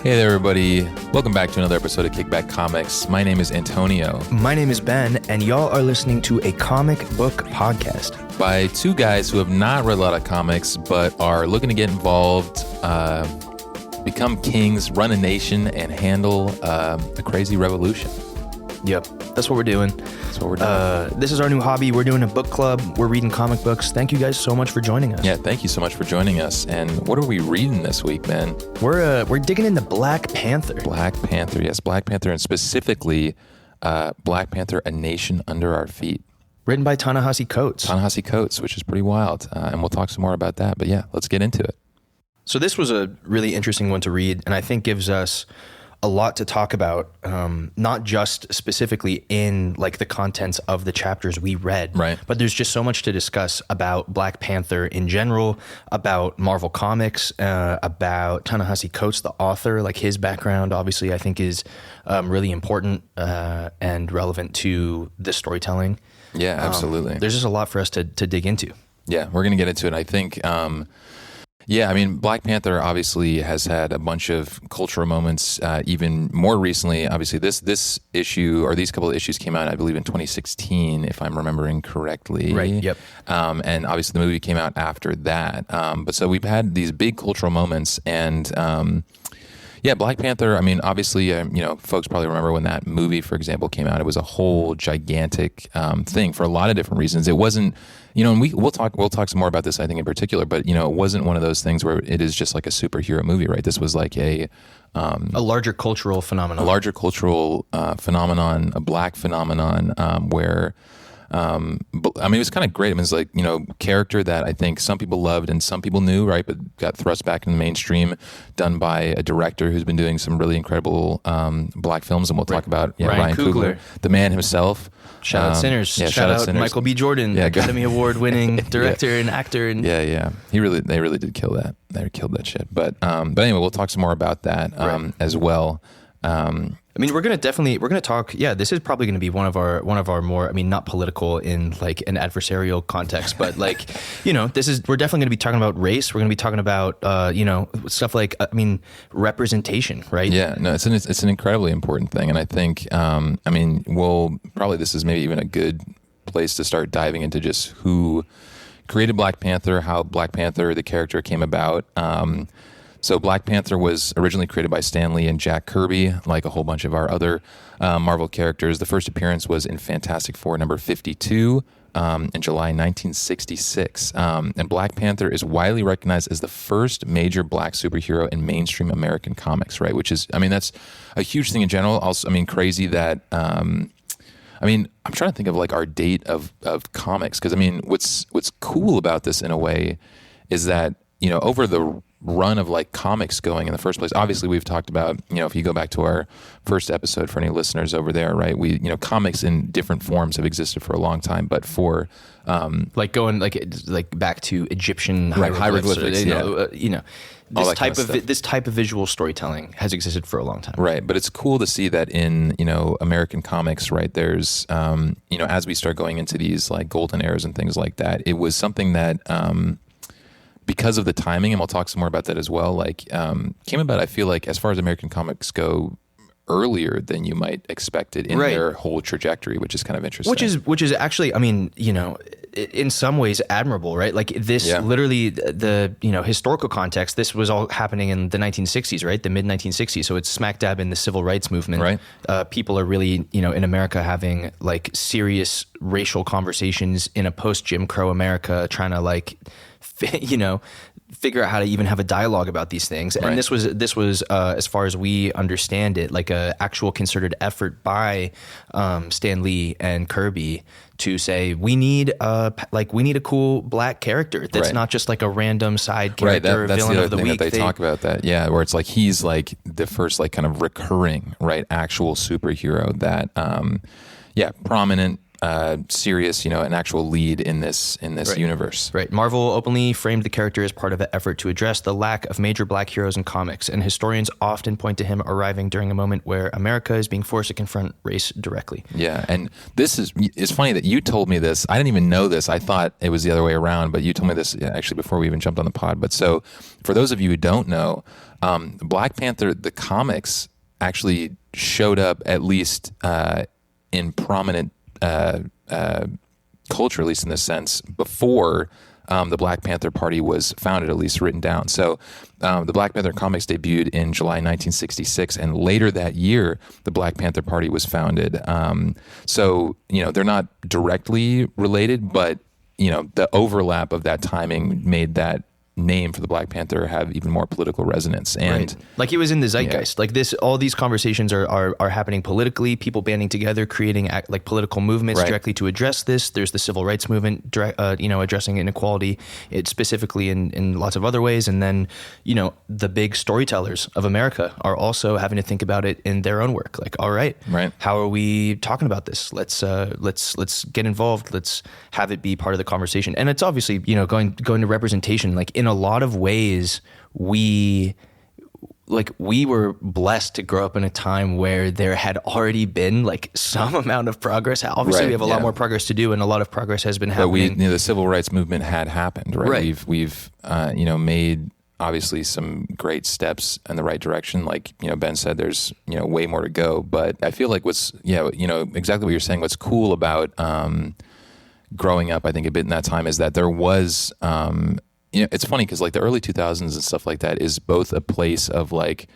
Hey there, everybody. Welcome back to another episode of Kickback Comics. My name is Antonio. My name is Ben, and y'all are listening to a comic book podcast By two guys who have not read a lot of comics, but are looking to get involved, become kings, run a nation, and handle a crazy revolution. Yep, that's what we're doing. That's what we're doing. This is our new hobby. We're doing a book club. We're reading comic books. Thank you guys so much for joining us. Yeah, thank you so much for joining us. And what are we reading this week, man? We're digging into Black Panther. Black Panther, yes, Black Panther, and specifically Black Panther, A Nation Under Our Feet. Written by Ta-Nehisi Coates. Ta-Nehisi Coates, which is pretty wild. And we'll talk some more about that. But yeah, let's get into it. So this was a really interesting one to read, and I think gives us a lot to talk about, not just specifically in like the contents of the chapters we read, right? But there's just so much to discuss about Black Panther in general, about Marvel Comics, about Ta-Nehisi Coates, the author, like his background, obviously, I think is really important and relevant to the storytelling. Yeah, absolutely. There's just a lot for us to dig into. Yeah, we're going to get into it. I think, yeah, I mean, Black Panther obviously has had a bunch of cultural moments. Even more recently, obviously, this issue or these couple of issues came out, I believe, in 2016, if I'm remembering correctly. Right. Yep. And obviously, the movie came out after that. But so we've had these big cultural moments, and yeah, Black Panther. I mean, obviously, folks probably remember when that movie, for example, came out. It was a whole gigantic thing for a lot of different reasons. It wasn't. And we'll talk some more about this, I think, in particular, but, it wasn't one of those things where it is just like a superhero movie, right? This was like a larger cultural phenomenon. A larger cultural phenomenon, a black phenomenon, where, I mean, it was kind of great. I mean, it's like, character that I think some people loved and some people knew, right? But got thrust back in the mainstream, done by a director who's been doing some really incredible black films. And we'll talk about Ryan Coogler, the man himself. Shout out Sinners. Shout out Sinners. Michael B. Jordan, Academy Award winning director and actor. And yeah. They really did kill that. They killed that shit. But anyway, we'll talk some more about that as well. I mean, we're going to talk. Yeah, this is probably going to be one of our more, I mean, not political in like an adversarial context, but like, we're definitely going to be talking about race. We're going to be talking about, stuff like, I mean, representation, right? Yeah, no, it's an incredibly important thing. And I think, this is maybe even a good place to start diving into just who created Black Panther, how Black Panther, the character, came about. So Black Panther was originally created by Stan Lee and Jack Kirby, like a whole bunch of our other Marvel characters. The first appearance was in Fantastic Four number 52 in July 1966. And Black Panther is widely recognized as the first major black superhero in mainstream American comics, right? Which is, I mean, that's a huge thing in general. Also, I mean, crazy that... I mean, I'm trying to think of like our date of comics, because I mean, what's cool about this in a way is that, over the run of like comics going in the first place, obviously we've talked about, if you go back to our first episode for any listeners over there, right, we comics in different forms have existed for a long time, but for like going like back to Egyptian hieroglyphics, this type of visual storytelling has existed for a long time, right? But it's cool to see that in American comics, right? There's as we start going into these like golden eras and things like that, it was something that because of the timing, and we'll talk some more about that as well, like came about, I feel like, as far as American comics go, earlier than you might expect it in their whole trajectory, which is kind of interesting. Which is actually, I mean, in some ways admirable, right? Like this, literally the historical context, this was all happening in the 1960s, right? The mid 1960s. So it's smack dab in the civil rights movement. Right. People are really, in America having like serious racial conversations in a post Jim Crow America, trying to like, figure out how to even have a dialogue about these things. And this was as far as we understand it, like a actual concerted effort by Stan Lee and Kirby to say we need a cool black character that's not just like a random side character, that's villain the of the thing week. That they talk about that, where it's like he's like the first like kind of recurring actual superhero that prominent, serious, an actual lead in this universe. Right. Marvel openly framed the character as part of an effort to address the lack of major black heroes in comics, and historians often point to him arriving during a moment where America is being forced to confront race directly. Yeah, and it's funny that you told me this. I didn't even know this. I thought it was the other way around, but you told me this actually before we even jumped on the pod. But so, for those of you who don't know, Black Panther, the comics, actually showed up at least in prominent culture, at least in this sense, before the Black Panther Party was founded, at least written down. So the Black Panther comics debuted in July 1966, and later that year, the Black Panther Party was founded. So, they're not directly related, but, the overlap of that timing made that name for the Black Panther have even more political resonance. And like it was in the zeitgeist. Like all these conversations are happening politically, people banding together, creating like political movements directly to address this. There's the civil rights movement, addressing inequality, it specifically in lots of other ways. And then, the big storytellers of America are also having to think about it in their own work. Like, all right, how are we talking about this? Let's get involved. Let's have it be part of the conversation. And it's obviously, going to representation, like in a lot of ways, we were blessed to grow up in a time where there had already been like some amount of progress. Obviously, we have a lot more progress to do, and a lot of progress has been happening. But the civil rights movement had happened, right? We've made obviously some great steps in the right direction. Like, Ben said, there's, way more to go. But I feel like exactly what you're saying. What's cool about growing up, I think, a bit in that time is that there was. It's funny because like the early 2000s and stuff like that is both a place of like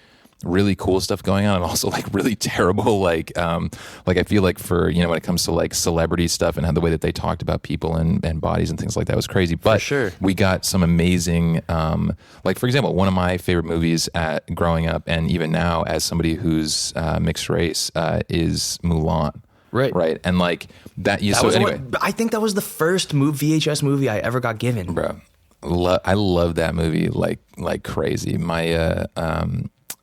really cool stuff going on and also like really terrible like I feel like for when it comes to like celebrity stuff and how the way that they talked about people and bodies and things like that was crazy. But for sure, we got some amazing like for example, one of my favorite movies at growing up and even now as somebody who's mixed race is Mulan. Right. And like that. I think that was the first VHS movie I ever got given, bro. I love that movie like crazy. My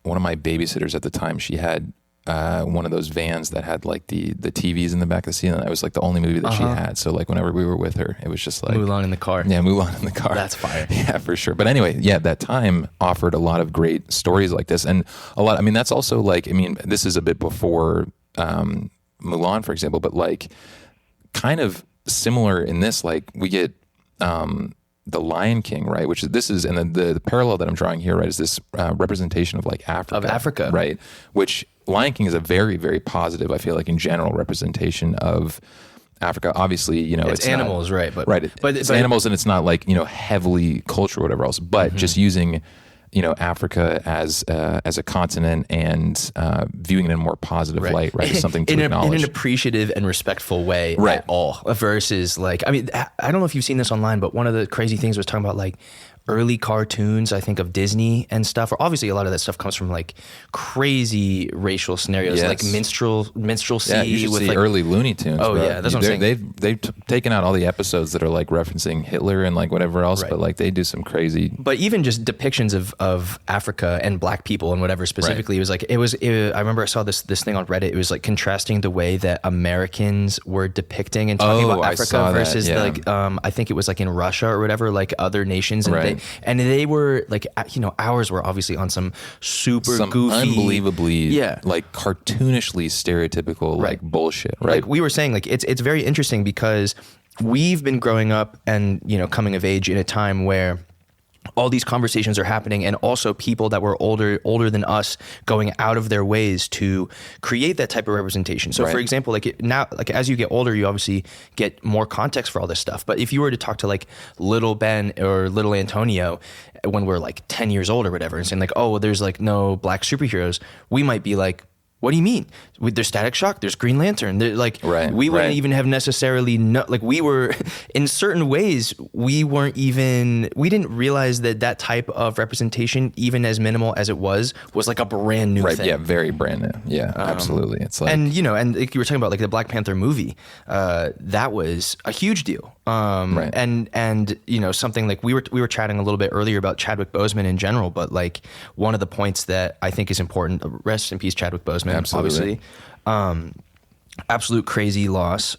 one of my babysitters at the time, she had one of those vans that had like the TVs in the back of the seat, and that was like the only movie that she had. So like whenever we were with her, it was just like Mulan in the car. Yeah, Mulan in the car. That's fire. Yeah, for sure. But anyway, that time offered a lot of great stories like this, and a lot. I mean, that's also like this is a bit before Mulan, for example, but like kind of similar in this. Like we get. The Lion King, right? And then the parallel that I'm drawing here, right, is this representation of like Africa, right? Which Lion King is a very, very positive, I feel like, in general representation of Africa. Obviously, it's animals, not, right? But it's animals, and it's not like heavily culture or whatever else. But just using Africa as a continent and viewing it in a more positive light, right? As something to acknowledge. In an appreciative and respectful way at all. Versus like, I don't know if you've seen this online, but one of the crazy things was talking about like early cartoons, I think, of Disney and stuff. Or obviously a lot of that stuff comes from like crazy racial scenarios, like minstrelsy. Yeah, you should see like early Looney Tunes. Oh, bro. Yeah, that's what I'm saying. They've taken out all the episodes that are like referencing Hitler and like whatever else, but like they do some crazy. But even just depictions of Africa and black people and whatever specifically, it was like, I remember I saw this thing on Reddit. It was like contrasting the way that Americans were depicting and talking about Africa versus like, I think it was like in Russia or whatever, like other nations. And they were like, ours were obviously on some goofy, unbelievably, like cartoonishly stereotypical, like bullshit, right? Like we were saying, like it's very interesting because we've been growing up and coming of age in a time where all these conversations are happening, and also people that were older than us going out of their ways to create that type of representation. So for example, now as you get older, you obviously get more context for all this stuff. But if you were to talk to like little Ben or little Antonio when we're like 10 years old or whatever, and saying like, oh, well, there's like no black superheroes, we might be like, what do you mean? There's Static Shock, there's Green Lantern. We wouldn't even have necessarily we were, in certain ways, we didn't realize that type of representation, even as minimal as it was like a brand new thing. Yeah, very brand new. Yeah, absolutely. It's like, and like you were talking about like the Black Panther movie, that was a huge deal. And something like we were chatting a little bit earlier about Chadwick Boseman in general, but like one of the points that I think is important, rest in peace Chadwick Boseman, absolutely. Obviously, absolute crazy loss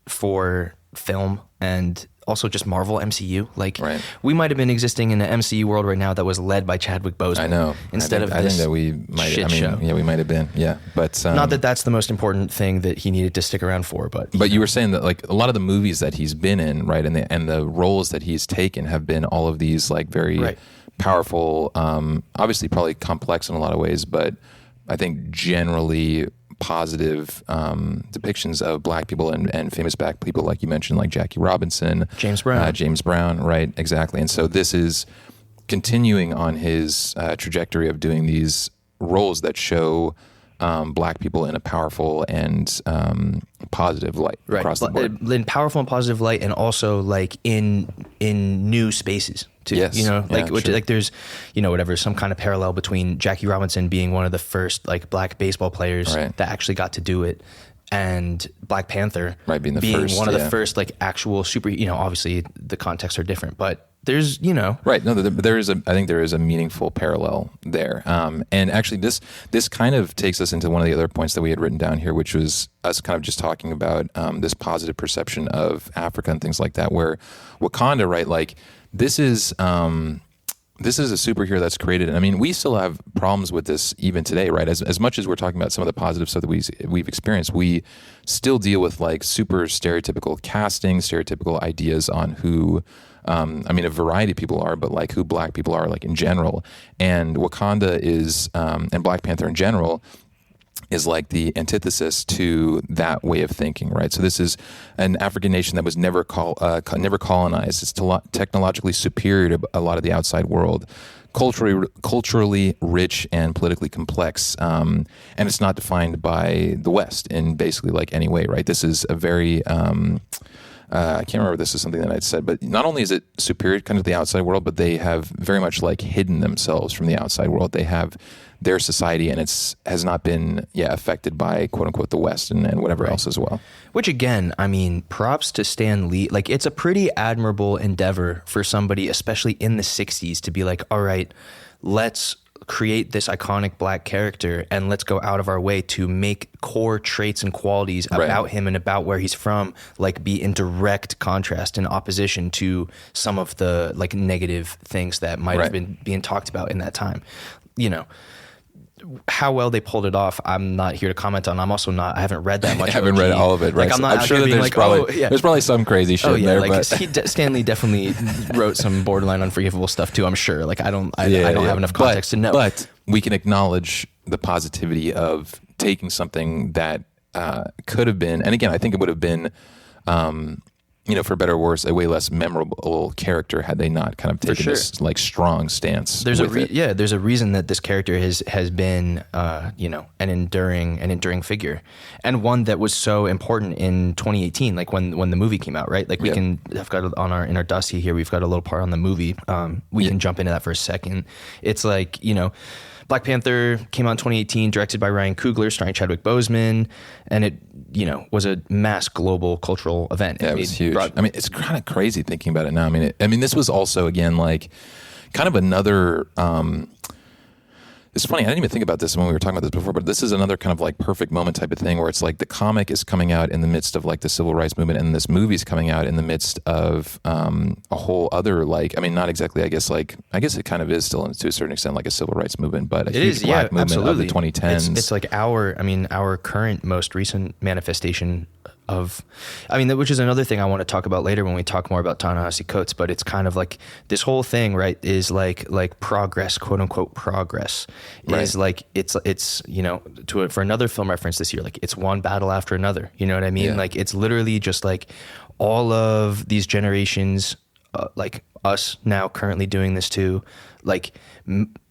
for film and also just Marvel MCU. Like we might have been existing in an MCU world right now that was led by Chadwick Boseman. I know. Instead I think that we might. shit show. Yeah, we might have been. Yeah, but not that that's the most important thing that he needed to stick around for. But you were saying that like a lot of the movies that he's been in, right, and the roles that he's taken have been all of these like very powerful, obviously probably complex in a lot of ways, but I think generally positive depictions of black people and famous black people, like you mentioned, like Jackie Robinson, James Brown, right, exactly. And so this is continuing on his trajectory of doing these roles that show black people in a powerful and positive light across the board. In powerful and positive light, and also like in new spaces too. Yes. You know, like sure. like there's, you know, whatever, some kind of parallel between Jackie Robinson being one of the first like black baseball players that actually got to do it, and Black Panther being one of the first like actual super. You know, obviously the contexts are different, but there's, you know, no, there is I think there is a meaningful parallel there, and actually this kind of takes us into one of the other points that we had written down here, which was us kind of just talking about this positive perception of Africa and things like that, where Wakanda, right, like this is a superhero that's created. And I mean, we still have problems with this even today, right? As much as we're talking about some of the positive stuff that we've experienced, we still deal with like super stereotypical casting, stereotypical ideas on who, I mean, a variety of people are, but like who black people are, like in general. And Wakanda is, and Black Panther in general, is like the antithesis to that way of thinking, right? So this is an African nation that was never colonized. It's technologically superior to a lot of the outside world, culturally rich and politically complex, and it's not defined by the West in basically like any way, right? This is a very I can't remember if this is something that I'd said, but not only is it superior kind of to the outside world, but they have very much like hidden themselves from the outside world. They have their society, and has not been affected by quote unquote the West and whatever else as well. Which again, I mean, props to Stan Lee. Like it's a pretty admirable endeavor for somebody, especially in the 60s, to be like, all right, let's create this iconic black character and let's go out of our way to make core traits and qualities about him and about where he's from like be in direct contrast and opposition to some of the like negative things that might have been being talked about in that time. You know, how well they pulled it off, I'm not here to comment on. I'm also not, I haven't read that much. I haven't read all of it, right? Like, I'm sure that there's like, probably there's probably some crazy shit in there. Like, but Stan Lee definitely wrote some borderline unforgivable stuff too, I'm sure. Like I don't have enough context to know. But we can acknowledge the positivity of taking something that could have been, and again, I think it would have been, you know, for better or worse, a way less memorable character had they not kind of taken this like strong stance. There's a reason that this character has been, you know, an enduring figure, and one that was so important in 2018, like when the movie came out, right? Like I've got it in our dossier here, we've got a little part on the movie. We can jump into that for a second. It's like, you know, Black Panther came out in 2018, directed by Ryan Coogler, starring Chadwick Boseman, and it, you know, was a mass global cultural event. Yeah, it was huge. I mean, it's kind of crazy thinking about it now. I mean, this was also, again, like kind of another, it's funny, I didn't even think about this when we were talking about this before, but this is another kind of like perfect moment type of thing where it's like the comic is coming out in the midst of like the civil rights movement, and this movie's coming out in the midst of a whole other, like, I mean, not exactly, I guess it kind of is still to a certain extent like a civil rights movement, but a huge black movement of the 2010s. It's like our current most recent manifestation of, I mean, which is another thing I want to talk about later when we talk more about Ta-Nehisi Coates, but it's kind of like this whole thing, right, is like progress, quote unquote progress, is like, it's, you know, for another film reference this year, like it's one battle after another, you know what I mean? Yeah. Like it's literally just like all of these generations, like us now currently doing this too, like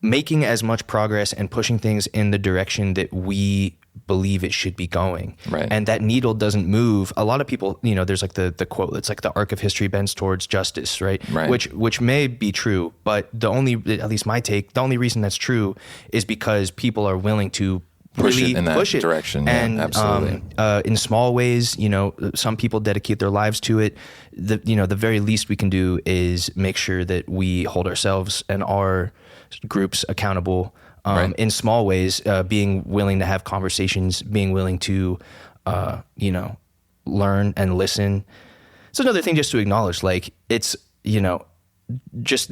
making as much progress and pushing things in the direction that we believe it should be going. Right. And that needle doesn't move. A lot of people, you know, there's like the quote, it's like the arc of history bends towards justice, right? Which may be true, but at least my take, the only reason that's true is because people are willing to push it in that direction. And absolutely. In small ways, you know, some people dedicate their lives to it. The very least we can do is make sure that we hold ourselves and our groups accountable in small ways, being willing to have conversations, being willing to learn and listen. It's another thing just to acknowledge, like, it's, just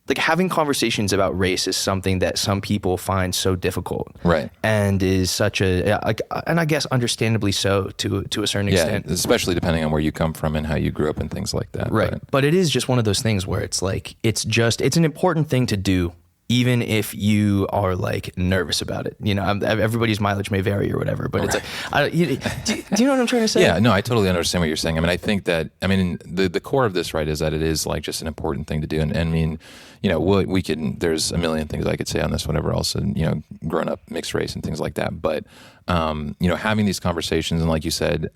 like having conversations about race is something that some people find so difficult, right? And is such and I guess understandably so to a certain extent, especially depending on where you come from and how you grew up and things like that, right? But it is just one of those things where it's like it's an important thing to do, even if you are like nervous about it. Everybody's mileage may vary or whatever, but it's like, do you know what I'm trying to say? Yeah, no, I totally understand what you're saying. I mean, I think that, the core of this, right, is that it is like just an important thing to do. And I mean, there's a million things I could say on this, whatever else, and, growing up mixed race and things like that. But, having these conversations and like you said,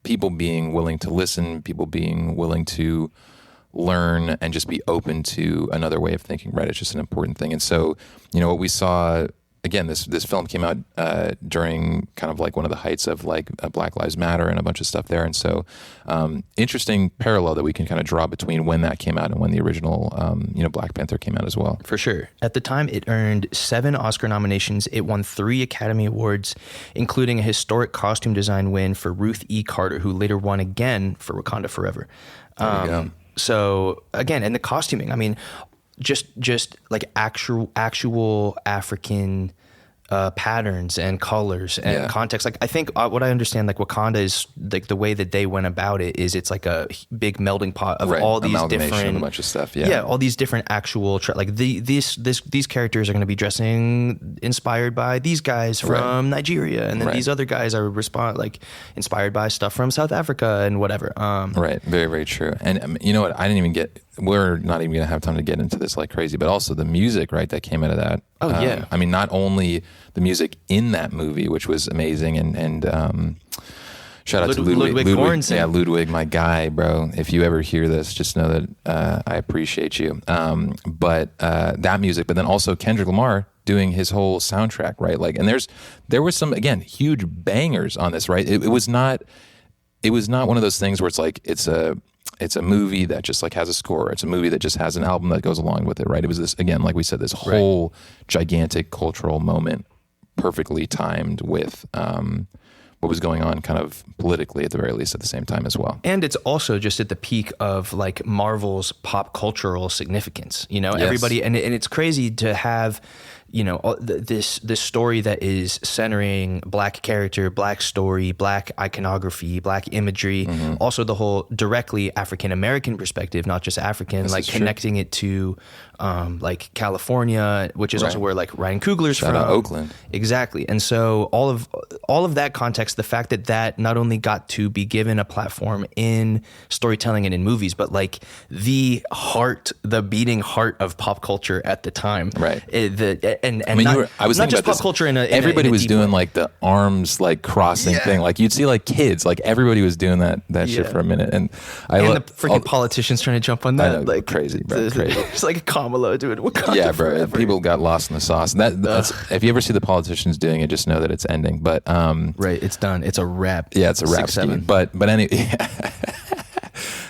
people being willing to listen, people being willing to learn and just be open to another way of thinking, right? It's just an important thing. And so, what we saw, again, this film came out during kind of like one of the heights of like Black Lives Matter and a bunch of stuff there. And so, interesting parallel that we can kind of draw between when that came out and when the original, Black Panther came out as well. For sure. At the time, it earned 7 Oscar nominations. It won 3 Academy Awards, including a historic costume design win for Ruth E. Carter, who later won again for Wakanda Forever. There you go. So again, and the costuming, I mean, just like actual African patterns and colors and context. Like, I think what I understand, like Wakanda is like the way that they went about it is it's like a big melding pot of all these different, a bunch of stuff. Yeah, all these different actual these characters are going to be dressing inspired by these guys from Nigeria, and then these other guys are inspired by stuff from South Africa and whatever. Right, very, very true. And you know what? We're not even going to have time to get into this like crazy, but also the music, right, that came out of that. Oh, yeah. I mean, not only the music in that movie, which was amazing, and shout out to Ludwig Göransson. Yeah, Ludwig, my guy, bro. If you ever hear this, just know that I appreciate you. But that music, but then also Kendrick Lamar doing his whole soundtrack, right? Like, and there was some, again, huge bangers on this, right? It was not one of those things where it's like it's a movie that just like has a score. It's a movie that just has an album that goes along with it, right? It was this, again, like we said, this whole gigantic cultural moment, perfectly timed with what was going on kind of politically at the very least at the same time as well. And it's also just at the peak of like Marvel's pop cultural significance, everybody, and it's crazy to have, this story that is centering Black character, Black story, Black iconography, Black imagery, also the whole directly African-American perspective, not just African, this like connecting it to like California, which is also where like Ryan Coogler's from. Shout out Oakland. Exactly. And so all of that context, the fact that not only got to be given a platform in storytelling and in movies, but like the beating heart of pop culture at the time. Right. I was not just pop culture everybody was doing like the arms like crossing thing. Like you'd see like kids, like everybody was doing that shit for a minute. And the freaking politicians trying to jump on that. I know, like crazy, bro. Crazy. It's like a Kamala doing Wakanda. Yeah, bro. Forever. People got lost in the sauce. That's if you ever see the politicians doing it, just know that it's ending. But right, it's done. It's a wrap. Yeah, it's a wrap. But anyway,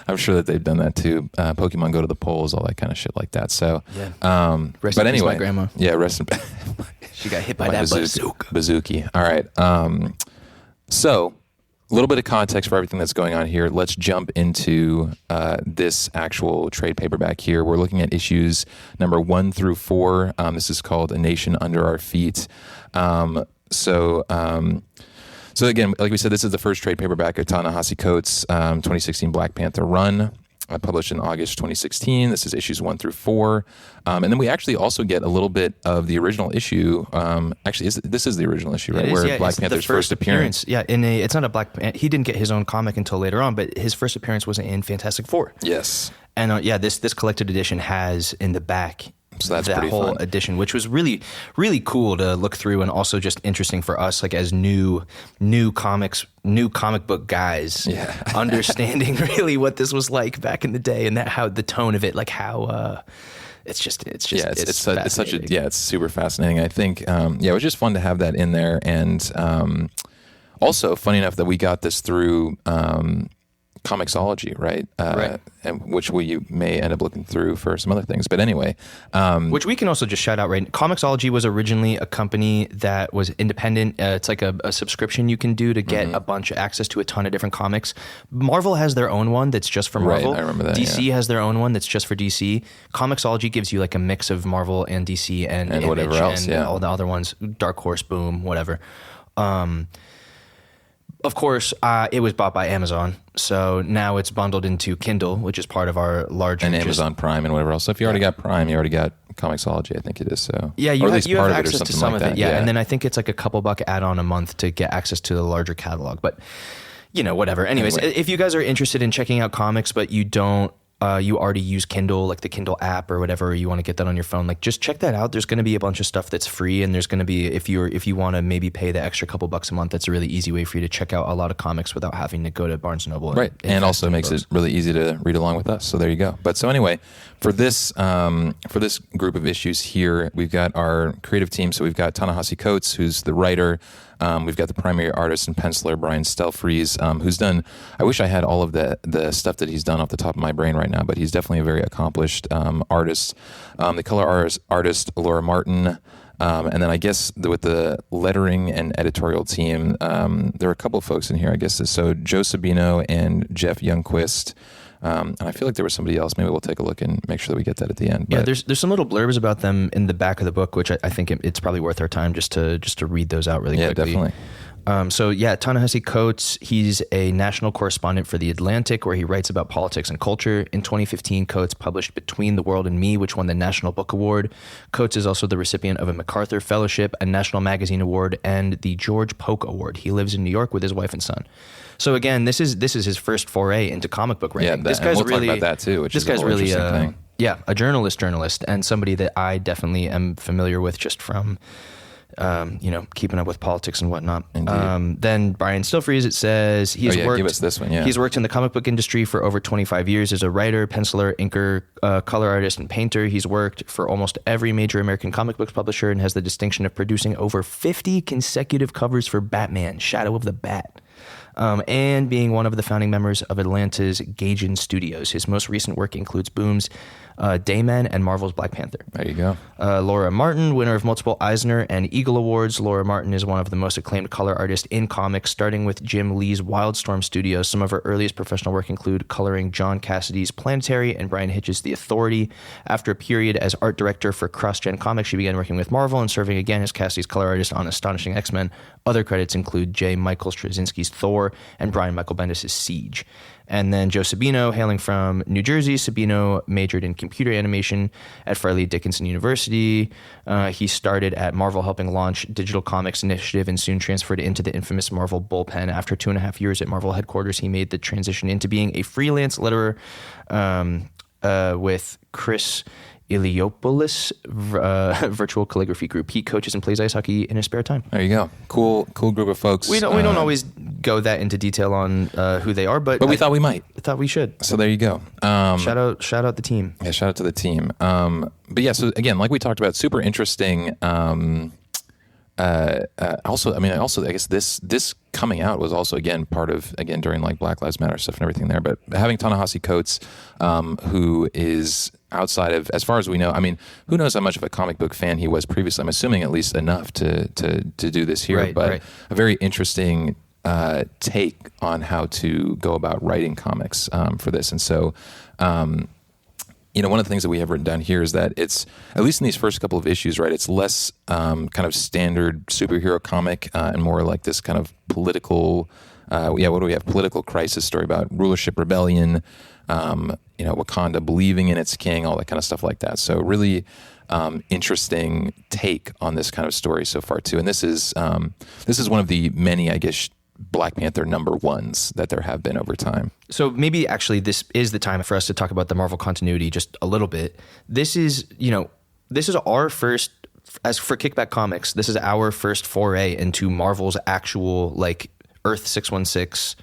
I'm sure that they've done that too. Pokemon Go to the polls, all that kind of shit like that. So, rest but in peace, anyway, my grandma. Yeah, rest in she got hit by that bazooki. All right. So, a little bit of context for everything that's going on here. Let's jump into this actual trade paperback here. We're looking at issues number 1 through 4. This is called A Nation Under Our Feet. So again, like we said, this is the first trade paperback of Ta-Nehisi Coates' 2016 Black Panther run, published in August 2016. This is issues 1 through 4. And then we actually also get a little bit of the original issue. This is the original issue, right? Where Black Panther's first appearance. Yeah, it's not a Black. He didn't get his own comic until later on, but his first appearance was in Fantastic Four. Yes. And this collected edition has in the back. So that's that pretty whole fun. edition, which was really, really cool to look through, and also just interesting for us, like as new comic book guys, understanding really what this was like back in the day, and how the tone of it, like how it's super fascinating. I think it was just fun to have that in there, and also funny enough that we got this through. Comixology, right? Right. And which we may end up looking through for some other things. But anyway, which we can also just shout out, right? Comixology was originally a company that was independent. It's like a subscription you can do to get a bunch of access to a ton of different comics. Marvel has their own one that's just for Marvel. Right, I remember that. DC has their own one that's just for DC. Comixology gives you like a mix of Marvel and DC and Image whatever else, and all the other ones, Dark Horse, Boom, whatever. Of course, it was bought by Amazon, so now it's bundled into Kindle, which is part of our larger... And Amazon Prime and whatever else. So if you already got Prime, you already got Comixology, I think it is. So yeah, you have access to some like of it. that. Yeah, and then I think it's like a couple buck add-on a month to get access to the larger catalog. But, whatever. Anyways, if you guys are interested in checking out comics, but you don't... you already use Kindle, like the Kindle app or whatever, you want to get that on your phone, like just check that out. There's going to be a bunch of stuff that's free, and there's going to be, if you want to maybe pay the extra couple bucks a month, that's a really easy way for you to check out a lot of comics without having to go to Barnes & Noble. Right, and also makes it really easy to read along with us. So there you go. But so anyway, for this group of issues here, we've got our creative team. So we've got Ta-Nehisi Coates, who's the writer. We've got the primary artist and penciler, Brian Stelfreeze, who's done, I wish I had all of the stuff that he's done off the top of my brain right now, but he's definitely a very accomplished artist. The color artist, Laura Martin, and then I guess with the lettering and editorial team, there are a couple of folks in here, I guess. So Joe Sabino and Jeff Youngquist. And I feel like there was somebody else. Maybe we'll take a look and make sure that we get that at the end. But yeah, there's some little blurbs about them in the back of the book, which I think it's probably worth our time just to read those out really quickly. Yeah, definitely. Ta-Nehisi Coates, he's a national correspondent for The Atlantic, where he writes about politics and culture. In 2015, Coates published Between the World and Me, which won the National Book Award. Coates is also the recipient of a MacArthur Fellowship, a National Magazine Award, and the George Polk Award. He lives in New York with his wife and son. So again, this is his first foray into comic book writing. Yeah, we'll talk about that too, which is a whole interesting thing. Yeah, a journalist, and somebody that I definitely am familiar with just from, keeping up with politics and whatnot. Then Brian Stelfreeze, it says he's worked. Give us this one. Yeah, he's worked in the comic book industry for over 25 years as a writer, penciler, inker, color artist, and painter. He's worked for almost every major American comic books publisher and has the distinction of producing over 50 consecutive covers for Batman: Shadow of the Bat. And being one of the founding members of Atlanta's Gaijin Studios. His most recent work includes Boom's Dayman and Marvel's Black Panther. There you go. Laura Martin, winner of multiple Eisner and Eagle Awards. Laura Martin is one of the most acclaimed color artists in comics, starting with Jim Lee's Wildstorm Studios. Some of her earliest professional work include coloring John Cassidy's Planetary and Brian Hitch's The Authority. After a period as art director for CrossGen Comics, she began working with Marvel and serving again as Cassidy's color artist on Astonishing X-Men. Other credits include J. Michael Straczynski's Thor and Brian Michael Bendis' Siege. And then Joe Sabino, hailing from New Jersey. Sabino majored in computer animation at Fairleigh Dickinson University. He started at Marvel, helping launch Digital Comics Initiative, and soon transferred into the infamous Marvel bullpen. After 2.5 years at Marvel headquarters, he made the transition into being a freelance letterer with Chris Iliopoulos virtual calligraphy group. He coaches and plays ice hockey in his spare time. There you go. Cool group of folks. We don't always go that into detail on who they are, but we thought we might. I thought we should. So there you go. Shout out the team. Yeah, shout out to the team. But yeah, so again, like we talked about, super interesting. I guess this coming out was also part of during like Black Lives Matter stuff and everything there. But having Ta-Nehisi Coates, who is outside of, as far as we know, I mean, who knows how much of a comic book fan he was previously? I'm assuming at least enough to do this here. Right. A very interesting take on how to go about writing comics for this, and so. One of the things that we have written down here is that it's, at least in these first couple of issues, right, it's less kind of standard superhero comic and more like this kind of political, what do we have? Political crisis story about rulership rebellion, Wakanda believing in its king, all that kind of stuff like that. So really interesting take on this kind of story so far too. And this is one of the many, I guess, Black Panther #1s that there have been over time. So maybe actually this is the time for us to talk about the Marvel continuity just a little bit. This is our first, as for Kickback Comics, this is our first foray into Marvel's actual like Earth 616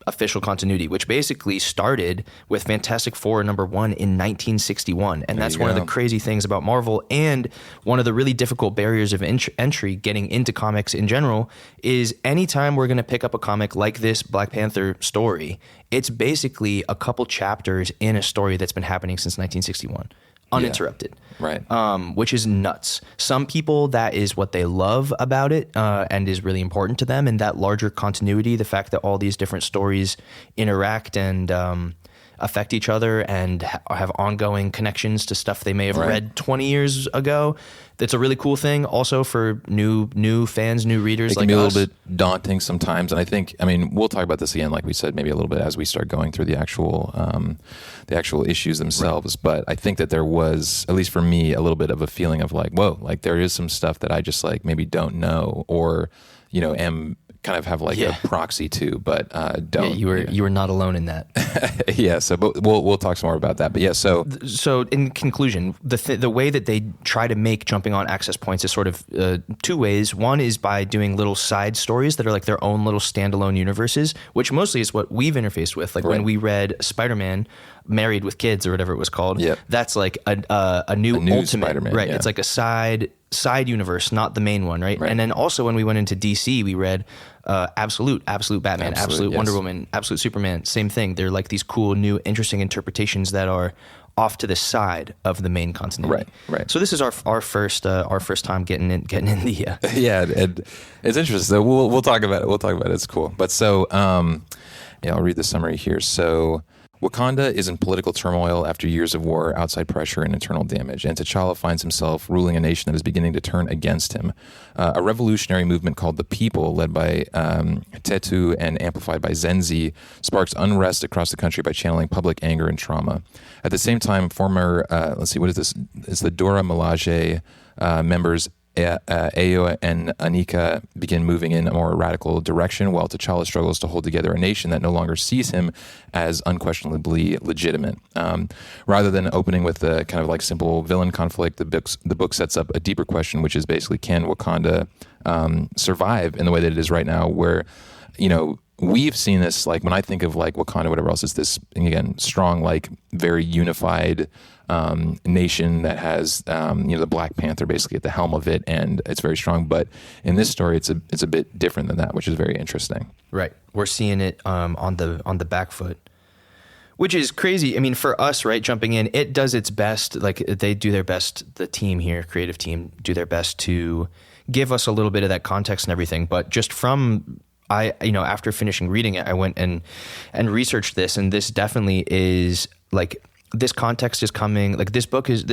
official continuity, which basically started with Fantastic Four #1 in 1961. And that's one of the crazy things about Marvel, and one of the really difficult barriers of entry getting into comics in general is anytime we're going to pick up a comic like this Black Panther story, it's basically a couple chapters in a story that's been happening since 1961. Uninterrupted. Yeah, right. Which is nuts. Some people, that is what they love about it, and is really important to them. And that larger continuity, the fact that all these different stories interact and affect each other and have ongoing connections to stuff they may have read 20 years ago. That's a really cool thing. Also for new fans, new readers it can like be a us. little bit daunting sometimes. And I think, we'll talk about this again, like we said, maybe a little bit as we start going through the actual issues themselves. Right. But I think that there was, at least for me, a little bit of a feeling of like, whoa, like there is some stuff that I just like maybe don't know, or, am kind of have like a proxy to, but don't. Yeah, you were not alone in that. Yeah. So, but we'll talk some more about that. But yeah. So in conclusion, the way that they try to make jumping on access points is sort of two ways. One is by doing little side stories that are like their own little standalone universes, which mostly is what we've interfaced with. Like when we read Spider-Man Married with Kids or whatever it was called. Yep. That's like a new ultimate, Spider-Man, right? Yeah. It's like a side universe, not the main one, right? And then also when we went into DC, we read Absolute Batman, Absolute Wonder Woman, Absolute Superman. Same thing. They're like these cool, new, interesting interpretations that are off to the side of the main continuity. Right. So this is our first time getting in the yeah, and it's interesting. So we'll talk about it. It's cool. But so I'll read the summary here. So Wakanda is in political turmoil after years of war, outside pressure, and internal damage, and T'Challa finds himself ruling a nation that is beginning to turn against him. A revolutionary movement called the People, led by Tetu and amplified by Zenzi, sparks unrest across the country by channeling public anger and trauma. At the same time, former, what is this? It's the Dora Milaje members Ayo and Anika begin moving in a more radical direction, while T'Challa struggles to hold together a nation that no longer sees him as unquestionably legitimate. Rather than opening with a kind of like simple villain conflict, the book sets up a deeper question, which is basically, can Wakanda survive in the way that it is right now, where, we've seen this, like when I think of like Wakanda, whatever else, it's this, again, strong, like very unified nation that has the Black Panther basically at the helm of it, and it's very strong. But in this story, it's a bit different than that, which is very interesting. Right, we're seeing it on the back foot, which is crazy. I mean, for us, right, jumping in, it does its best. Like they do their best. The team here, creative team, do their best to give us a little bit of that context and everything. But just from after finishing reading it, I went and researched this, and this definitely is like, this context is coming, like this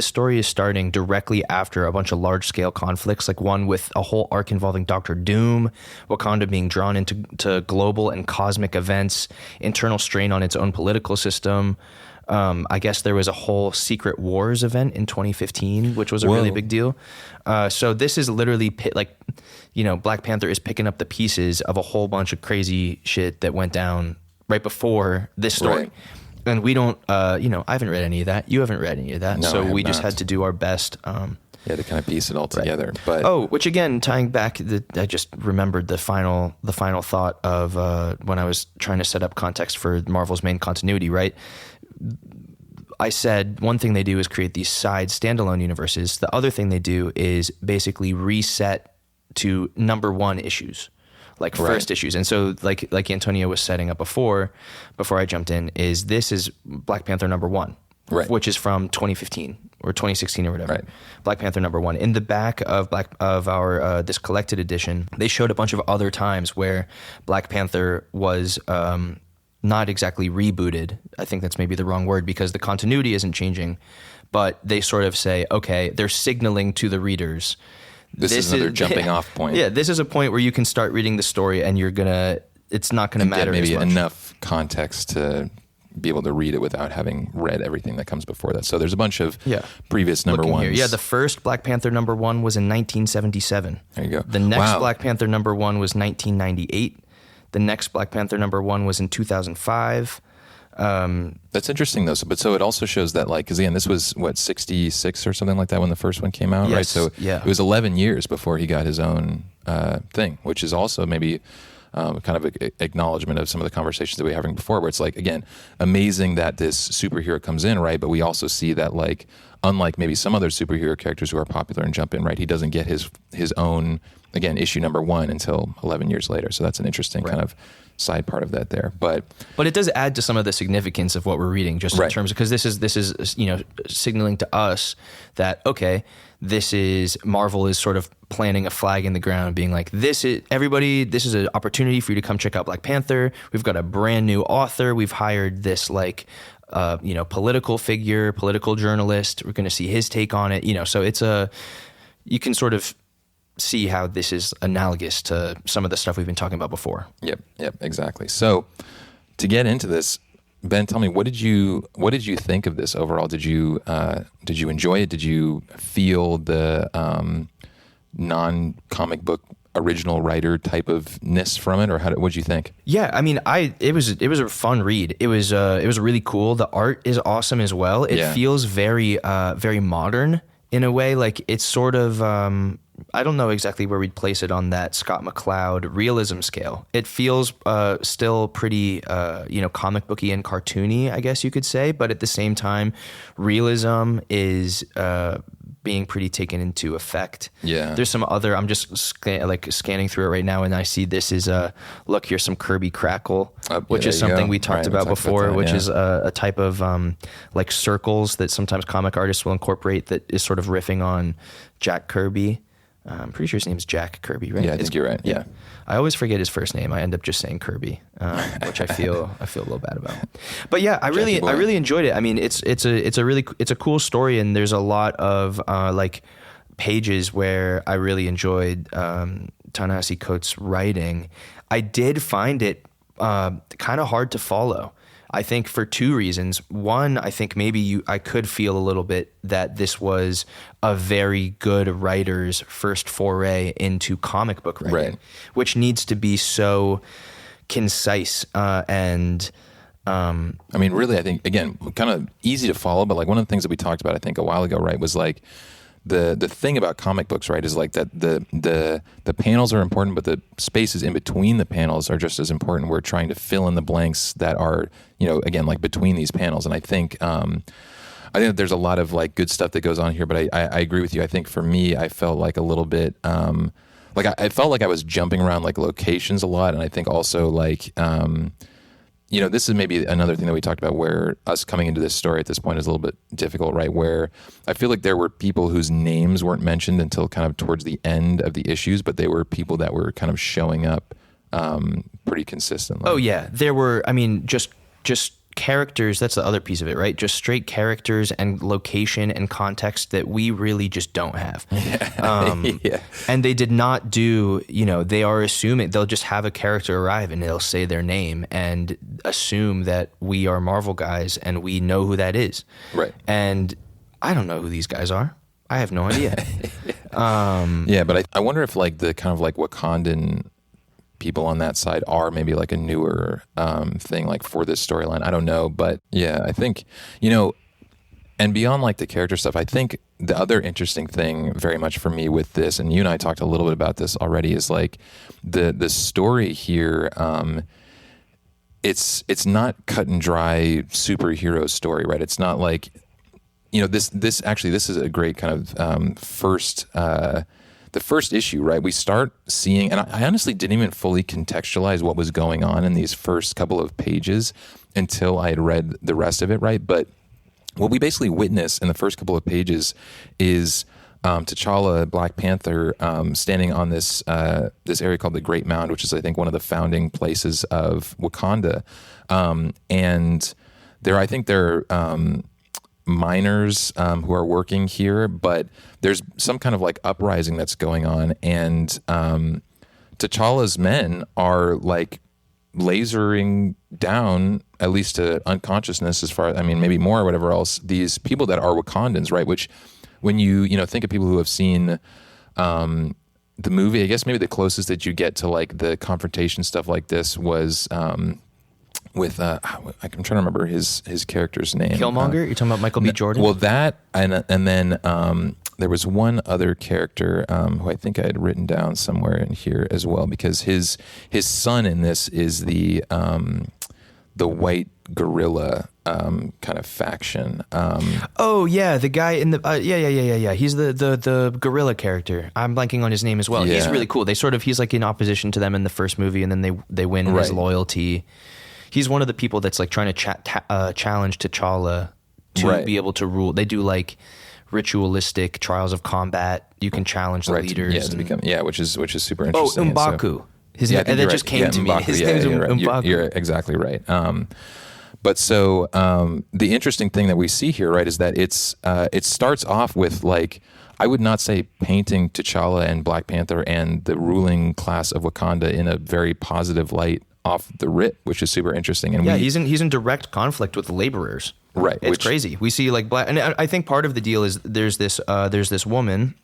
story is starting directly after a bunch of large scale conflicts, like one with a whole arc involving Doctor Doom, Wakanda being drawn into global and cosmic events, internal strain on its own political system. I guess there was a whole Secret Wars event in 2015, which was a really big deal. So this is literally Black Panther is picking up the pieces of a whole bunch of crazy shit that went down right before this story. Right. And we don't, I haven't read any of that. You haven't read any of that. No, so we just had to do our best. To kind of piece it all together. Right. But which again, tying back, I just remembered the final thought of when I was trying to set up context for Marvel's main continuity, right? I said one thing they do is create these side standalone universes. The other thing they do is basically reset to #1 issues. Like first issues. And so like Antonio was setting up before I jumped in, this is Black Panther #1, right, which is from 2015 or 2016 or whatever. Right. Black Panther #1. In the back of our this collected edition, they showed a bunch of other times where Black Panther was not exactly rebooted. I think that's maybe the wrong word, because the continuity isn't changing, but they sort of say, okay, they're signaling to the readers, This is another jumping off point. Yeah, this is a point where you can start reading the story and it's not going to matter maybe as much. Enough context to be able to read it without having read everything that comes before that. So there's a bunch of previous #1s. Here. Yeah, the first Black Panther #1 was in 1977. There you go. The next Black Panther #1 was 1998. The next Black Panther #1 was in 2005. That's interesting though. So it also shows that, like, because again, this was 66 or something like that when the first one came out, right? So it was 11 years before he got his own thing, which is also maybe kind of acknowledgement of some of the conversations that we were having before, where it's like, again, amazing that this superhero comes in, right? But we also see that, like, unlike maybe some other superhero characters who are popular and jump in, right, he doesn't get his own, again, issue number 1 until 11 years later. So that's an interesting kind of side part of that there. But it does add to some of the significance of what we're reading, just in terms of, because this is signaling to us that, okay, this is Marvel is sort of planting a flag in the ground, being like, this is an opportunity for you to come check out Black Panther. We've got a brand new author. We've hired this political figure, political journalist. We're going to see his take on it. So you can sort of see how this is analogous to some of the stuff we've been talking about before. Yep, exactly. So to get into this, Ben, tell me, what did you think of this overall? Did you enjoy it? Did you feel the non-comic book original writer type of ness from it, or what did you think? Yeah, I mean, it was a fun read. It was really cool. The art is awesome as well. It feels very very modern in a way. Like, it's sort of I don't know exactly where we'd place it on that Scott McCloud realism scale. It feels still pretty, comic booky and cartoony, I guess you could say. But at the same time, realism is being pretty taken into effect. Yeah. There's some other, I'm just scanning through it right now, and I see this is, look, here's some Kirby Crackle, which is something we talked about before, which is a type of like circles that sometimes comic artists will incorporate that is sort of riffing on Jack Kirby. I'm pretty sure his name's Jack Kirby, right? Yeah, I think you're right. Yeah. I always forget his first name. I end up just saying Kirby, which I feel a little bad about. But yeah, I really enjoyed it. I mean, it's a cool story, and there's a lot of like pages where I really enjoyed Ta-Nehisi Coates' writing. I did find it kind of hard to follow. I think for 2 reasons. One, I think maybe I could feel a little bit that this was a very good writer's first foray into comic book writing, which needs to be so concise and. I mean, really, I think, again, kind of easy to follow, but like one of the things that we talked about, I think, a while ago, right, was like the thing about comic books, right, is like that the panels are important, but the spaces in between the panels are just as important. We're trying to fill in the blanks that are, again, like between these panels. And I think that there's a lot of like good stuff that goes on here, but I agree with you. I think for me, I felt like a little bit, like I felt like I was jumping around like locations a lot. And I think also like, this is maybe another thing that we talked about, where us coming into this story at this point is a little bit difficult, right? Where I feel like there were people whose names weren't mentioned until kind of towards the end of the issues, but they were people that were kind of showing up pretty consistently. Oh yeah, there were. I mean, just characters. That's the other piece of it, right? Just straight characters and location and context that we really just don't have. And they did not do, they are assuming they'll just have a character arrive and they'll say their name and assume that we are Marvel guys and we know who that is. Right. And I don't know who these guys are. I have no idea. But I wonder if like the kind of like Wakandan people on that side are maybe like a newer thing like for this storyline. I don't know, but yeah, I think, and beyond like the character stuff, I think the other interesting thing very much for me with this, and you and I talked a little bit about this already, is like the story here. It's not cut and dry superhero story, right? It's not like, this is a great kind of the first issue, right? We start seeing, and I honestly didn't even fully contextualize what was going on in these first couple of pages until I had read the rest of it, right? But what we basically witness in the first couple of pages is T'Challa, Black Panther, standing on this area called the Great Mound, which is, I think, one of the founding places of Wakanda. And I think there are miners who are working here, but there's some kind of like uprising that's going on, and T'Challa's men are like lasering down, at least to unconsciousness, as far, I mean, maybe more or whatever else, these people that are Wakandans, right? Which when you think of people who have seen the movie, I guess maybe the closest that you get to like the confrontation stuff like this was with I'm trying to remember his character's name. Killmonger? You're talking about Michael B. Jordan? Well, that and then there was one other character who I think I had written down somewhere in here as well, because his son in this is the white gorilla kind of faction. Oh yeah, the guy in the yeah. He's the gorilla character. I'm blanking on his name as well. Yeah. He's really cool. He's like in opposition to them in the first movie, and then they win his loyalty. He's one of the people that's like trying to challenge T'Challa to be able to rule. They do like ritualistic trials of combat. You can challenge the leaders. Yeah, to become which is super interesting. M'Baku. His name, and that just came to M'Baku. me. His name's M'Baku. You're exactly right. But so the interesting thing that we see here, right, is that it starts off with like, I would not say painting T'Challa and Black Panther and the ruling class of Wakanda in a very positive light off the rip, which is super interesting. And he's in direct conflict with the laborers. Right, it's crazy. We see like and I think part of the deal is there's this woman.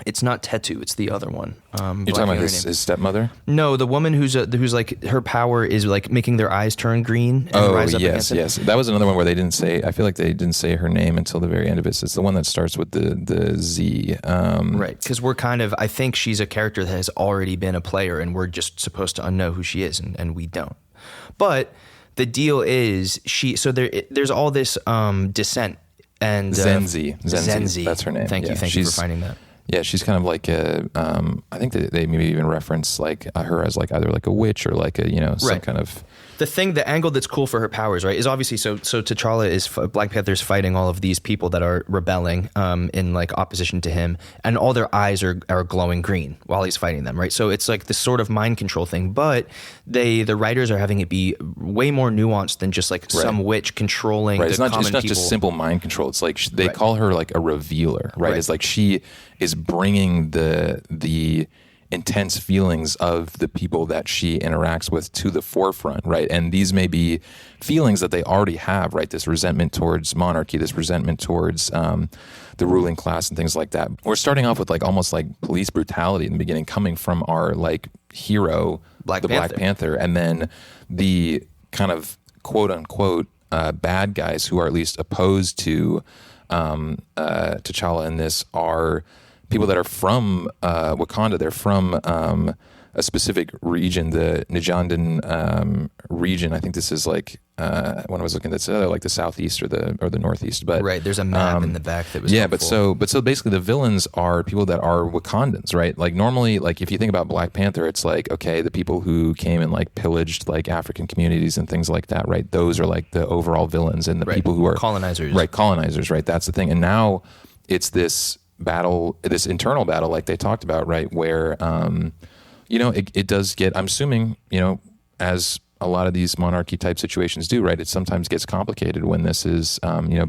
It's not Tetu. It's the other one. You're talking about his stepmother? No, the woman who's like her power is like making their eyes turn green. And rise up yes. That was another one where they didn't say. I feel like they didn't say her name until the very end of it. So it's the one that starts with the Z. Right, because we're kind of. I think she's a character that has already been a player, and we're just supposed to know who she is, and we don't. But the deal is there's all this dissent and Zenzi. That's her name. Thank you for finding that. Yeah, she's kind of like I think that they maybe even reference like her as like either like a witch or like a some kind of. The angle that's cool for her powers, right, is obviously so T'Challa is Black Panther's fighting all of these people that are rebelling in like opposition to him, and all their eyes are glowing green while he's fighting them, right? So it's like this sort of mind control thing, but the writers are having it be way more nuanced than just like some witch controlling. It's not just simple mind control. It's like they call her like a revealer, right? It's like she is bringing the intense feelings of the people that she interacts with to the forefront, right? And these may be feelings that they already have, right? This resentment towards monarchy, this resentment towards the ruling class and things like that. We're starting off with like almost like police brutality in the beginning, coming from our like hero, Black Panther, and then the kind of quote unquote bad guys who are at least opposed to T'Challa in this are people that are from Wakanda. They're from a specific region, the Njandan region. I think this is like when I was looking, that's like the southeast or the northeast. But there's a map in the back that was helpful. But so basically the villains are people that are Wakandans, right? Like normally, like if you think about Black Panther, it's like okay, the people who came and like pillaged like African communities and things like that, right? Those are like the overall villains, and the people who are colonizers, right? That's the thing. And now it's this battle, this internal battle, like they talked about, right? Where, it does get, I'm assuming, as a lot of these monarchy type situations do, right? It sometimes gets complicated when this is,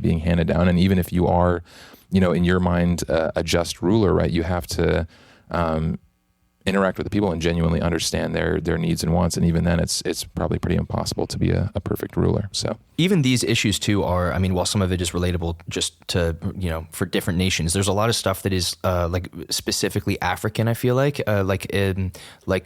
being handed down. And even if you are, in your mind, a just ruler, right? You have to, interact with the people and genuinely understand their needs and wants, and even then it's probably pretty impossible to be a perfect ruler. So even these issues too are, I mean, while some of it is relatable just to for different nations, there's a lot of stuff that is like specifically African. I feel like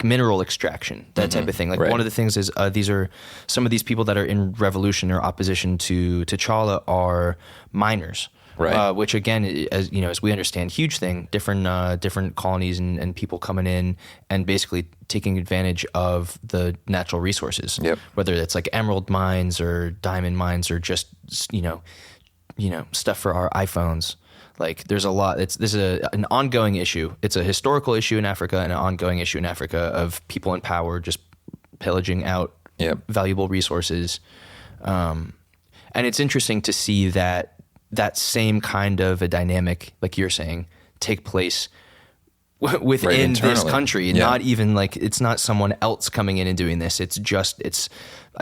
mineral extraction, that type of thing. Like one of the things is these are some of these people that are in revolution or opposition to T'Challa are miners. Right. Which again, as we understand, huge thing. Different colonies and people coming in and basically taking advantage of the natural resources. Yep. Whether it's like emerald mines or diamond mines or just stuff for our iPhones. Like there's a lot. This is an ongoing issue. It's a historical issue in Africa and an ongoing issue in Africa of people in power just pillaging out valuable resources. And it's interesting to see that same kind of a dynamic, like you're saying, take place within this country. Not even like it's not someone else coming in and doing this. I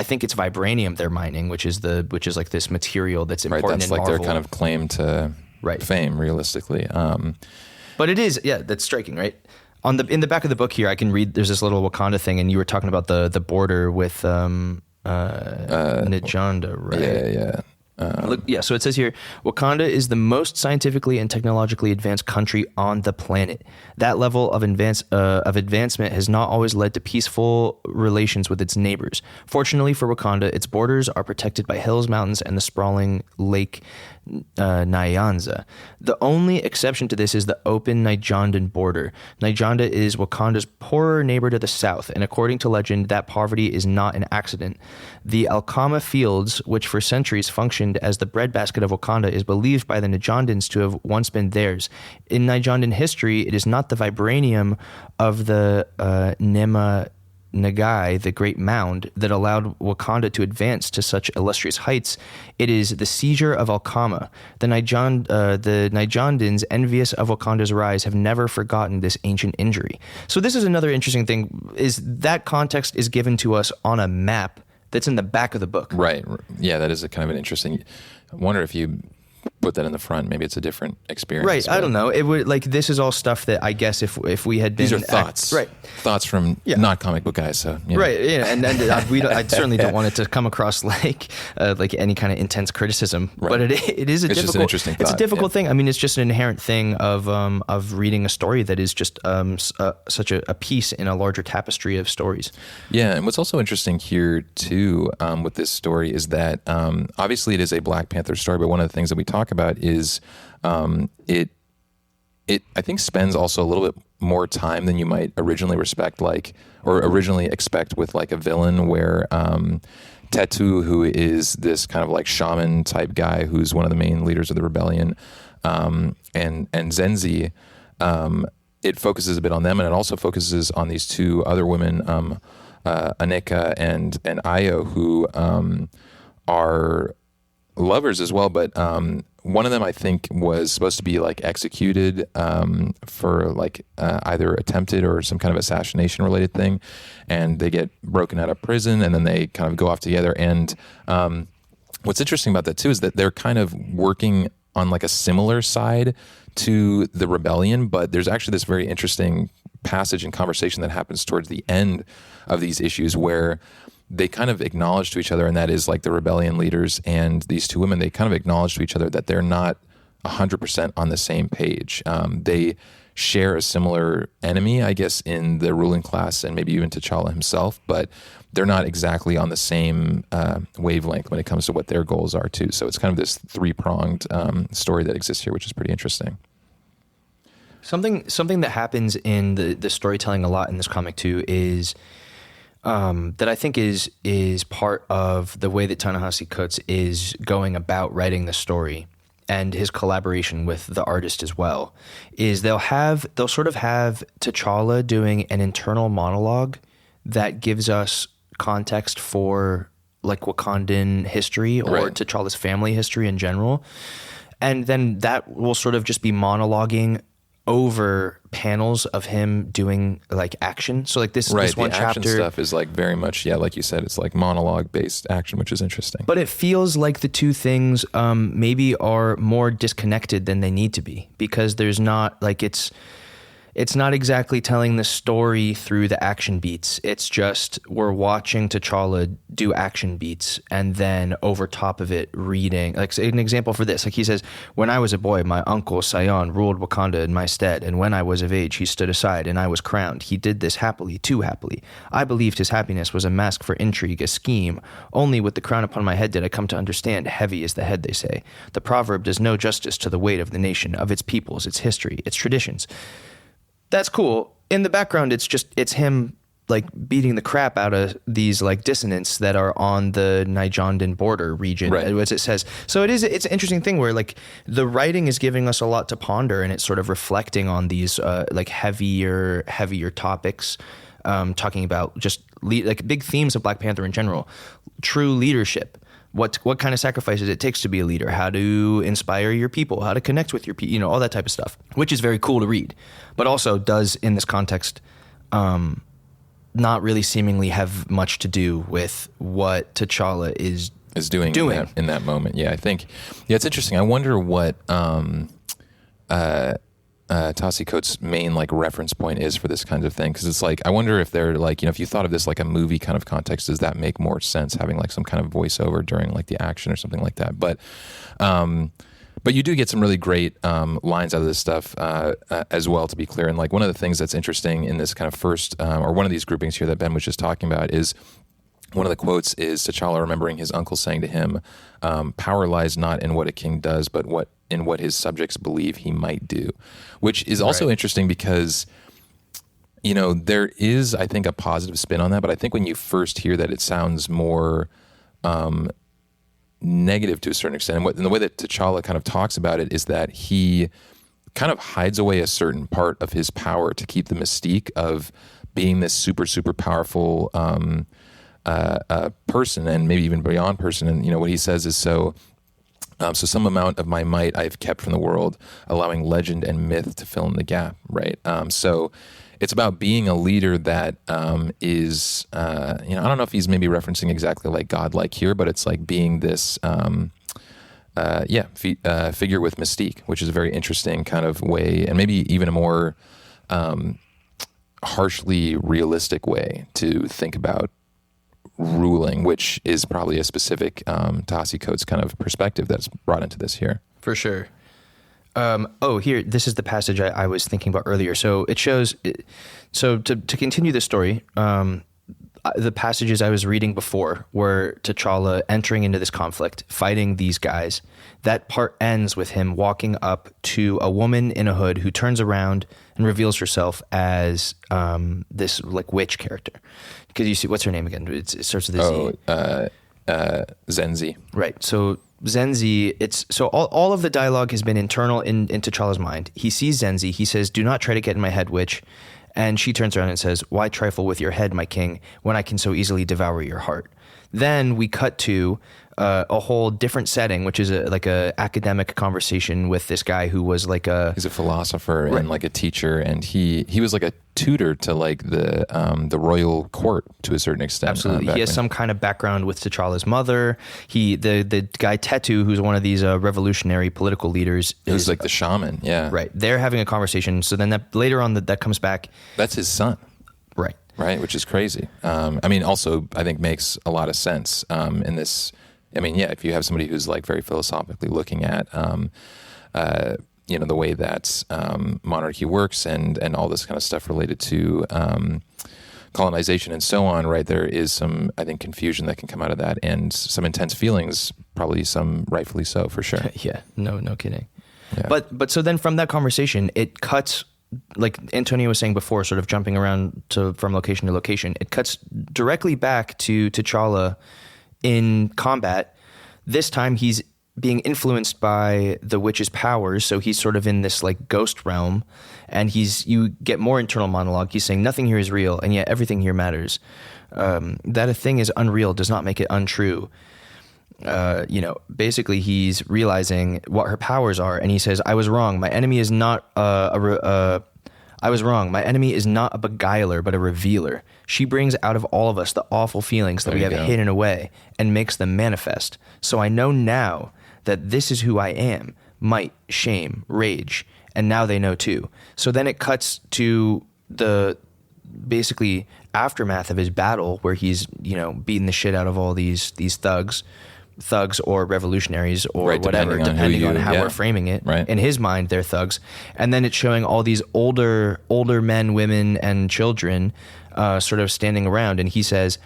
think it's vibranium they're mining, which is like this material that's important. That's in like Marvel. their kind of claim to fame, realistically. But it is, that's striking, right? In the back of the book here, I can read. There's this little Wakanda thing, and you were talking about the border with Njanda, right? Yeah. So it says here, Wakanda is the most scientifically and technologically advanced country on the planet. That level of advancement has not always led to peaceful relations with its neighbors. Fortunately for Wakanda, its borders are protected by hills, mountains, and the sprawling lake Nyanza. The only exception to this is the open Nijandan border. Nijanda is Wakanda's poorer neighbor to the south, and according to legend, that poverty is not an accident. The Alkama Fields, which for centuries functioned as the breadbasket of Wakanda, is believed by the Nijandans to have once been theirs. In Nijandan history, it is not the vibranium of the Nema Nagai, the Great Mound, that allowed Wakanda to advance to such illustrious heights. It is the seizure of Alkama. The Nijandans, envious of Wakanda's rise, have never forgotten this ancient injury. So this is another interesting thing, is that context is given to us on a map that's in the back of the book. Right. Yeah, that is a kind of an interesting... I wonder if you put that in the front, maybe it's a different experience. Right. I don't know. It would, like, this is all stuff that I guess if we had been... These are thoughts. Right. Thoughts from not comic book guys. So, you know. Right. Yeah. And I certainly don't want it to come across like any kind of intense criticism, right. But it is just an interesting thought. It's a difficult thing. I mean, it's just an inherent thing of reading a story that is just such a piece in a larger tapestry of stories. Yeah. And what's also interesting here too, with this story is that, obviously it is a Black Panther story, but one of the things that we talk about is, it I think spends also a little bit more time than you might originally expect with like a villain where Tetu, who is this kind of like shaman type guy who's one of the main leaders of the rebellion, and Zenzi, it focuses a bit on them, and it also focuses on these two other women, Aneka and Ayo, who are lovers as well, but one of them I think was supposed to be like executed for like either attempted or some kind of assassination related thing, and they get broken out of prison, and then they kind of go off together. And what's interesting about that too is that they're kind of working on like a similar side to the rebellion, but there's actually this very interesting passage and conversation that happens towards the end of these issues where they kind of acknowledge to each other, and that is like the rebellion leaders and these two women, they kind of acknowledge to each other that they're not 100% on the same page. They share a similar enemy, I guess, in the ruling class and maybe even T'Challa himself, but they're not exactly on the same wavelength when it comes to what their goals are too. So it's kind of this three-pronged story that exists here, which is pretty interesting. Something that happens in the storytelling a lot in this comic too is that I think is part of the way that Ta-Nehisi Coates is going about writing the story, and his collaboration with the artist as well, is they'll sort of have T'Challa doing an internal monologue that gives us context for like Wakandan history or right. T'Challa's family history in general, and then that will sort of just be monologuing over panels of him doing like action. So like this one the chapter action stuff is like very much, like you said, it's like monologue based action, which is interesting. But it feels like the two things maybe are more disconnected than they need to be, because there's not like it's not exactly telling the story through the action beats. It's just we're watching T'Challa do action beats, and then over top of it reading. Like an example for this, like he says, "When I was a boy, my uncle Sion ruled Wakanda in my stead, and when I was of age, he stood aside, and I was crowned. He did this happily, too happily. I believed his happiness was a mask for intrigue, a scheme. Only with the crown upon my head did I come to understand, heavy is the head, they say. The proverb does no justice to the weight of the nation, of its peoples, its history, its traditions." That's cool. In the background, it's him like beating the crap out of these like dissonants that are on the Nijandan border region, right. as it says. So it's an interesting thing where like the writing is giving us a lot to ponder, and it's sort of reflecting on these like heavier topics, talking about just like big themes of Black Panther in general, true leadership. What kind of sacrifices it takes to be a leader, how to inspire your people, how to connect with your people, all that type of stuff, which is very cool to read, but also does in this context not really seemingly have much to do with what T'Challa is doing. In that moment. Yeah, I think, it's interesting. I wonder what Ta-Nehisi Coates' main like reference point is for this kind of thing, because it's like I wonder if they're like, you know, if you thought of this like a movie kind of context, does that make more sense having like some kind of voiceover during like the action or something like that? But you do get some really great lines out of this stuff as well, to be clear. And like one of the things that's interesting in this kind of first or one of these groupings here that Ben was just talking about is one of the quotes is T'Challa remembering his uncle saying to him, "Power lies not in what a king does, but in what his subjects believe he might do," which is also interesting because, you know, there is, I think, a positive spin on that. But I think when you first hear that, it sounds more negative to a certain extent. And the way that T'Challa kind of talks about it is that he kind of hides away a certain part of his power to keep the mystique of being this super, super powerful person, and maybe even beyond person. And, you know, what he says is so some amount of my might I've kept from the world, allowing legend and myth to fill in the gap, right? So it's about being a leader that is, you know, I don't know if he's maybe referencing exactly like godlike here, but it's like being this, figure with mystique, which is a very interesting kind of way, and maybe even a more harshly realistic way to think about ruling, which is probably a specific Ta-Nehisi Coates kind of perspective that's brought into this here. For sure. Here, this is the passage I was thinking about earlier. So it shows, so to continue the story, the passages I was reading before were T'Challa entering into this conflict, fighting these guys. That part ends with him walking up to a woman in a hood who turns around and reveals herself as this like witch character. Because you see, what's her name again? It starts with a Z. Zenzi. Right. So Zenzi, all of the dialogue has been internal in T'Challa's mind. He sees Zenzi. He says, "Do not try to get in my head, witch." And she turns around and says, "Why trifle with your head, my king, when I can so easily devour your heart?" Then we cut to a whole different setting, which is like a academic conversation with this guy who was like he's a philosopher and like a teacher, and he was like a tutor to like the royal court to a certain extent. Absolutely, he has some kind of background with T'Challa's mother. The guy Tetu, who's one of these revolutionary political leaders, who's like the shaman. Yeah, right. They're having a conversation. So then later on that comes back. That's his son. Right, which is crazy. I mean, also, I think makes a lot of sense in this. I mean, yeah, if you have somebody who's like very philosophically looking at, you know, the way that monarchy works and all this kind of stuff related to colonization and so on, right? There is some, I think, confusion that can come out of that, and some intense feelings, probably some rightfully so, for sure. Yeah, no kidding. Yeah. But so then from that conversation, it cuts. Like Antonio was saying before, sort of jumping around from location to location, it cuts directly back to T'Challa in combat. This time he's being influenced by the witch's powers, so he's sort of in this like ghost realm, and you get more internal monologue. He's saying nothing here is real, and yet everything here matters. That a thing is unreal does not make it untrue. You know, basically he's realizing what her powers are, and he says, "I was wrong. My enemy is not I was wrong. My enemy is not a beguiler, but a revealer. She brings out of all of us the awful feelings that we have hidden away and makes them manifest. So I know now that this is who I am: might, shame, rage, and now they know too." So then it cuts to the basically aftermath of his battle, where he's, you know, beating the shit out of all these thugs or revolutionaries or whatever, depending on how we're framing it. Right. In his mind, they're thugs. And then it's showing all these older men, women, and children sort of standing around. And he says,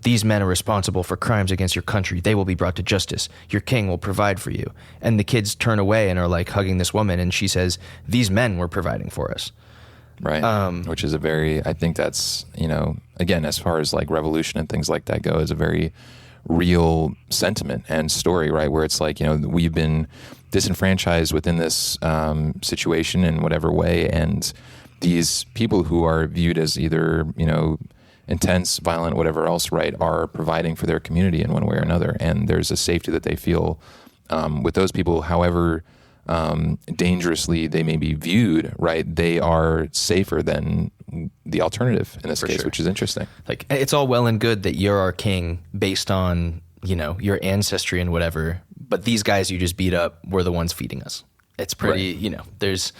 "These men are responsible for crimes against your country. They will be brought to justice. Your king will provide for you." And the kids turn away and are like hugging this woman. And she says, "These men were providing for us." Right. Which is I think that's, you know, again, as far as like revolution and things like that go, is a very real sentiment and story, right? Where it's like, you know, we've been disenfranchised within this situation in whatever way, and these people who are viewed as either, you know, intense, violent, whatever else, right, are providing for their community in one way or another, and there's a safety that they feel with those people, however dangerously they may be viewed, right? They are safer than the alternative in this case, which is interesting. Like, it's all well and good that you're our king based on, you know, your ancestry and whatever, but these guys you just beat up were the ones feeding us. It's pretty, there's,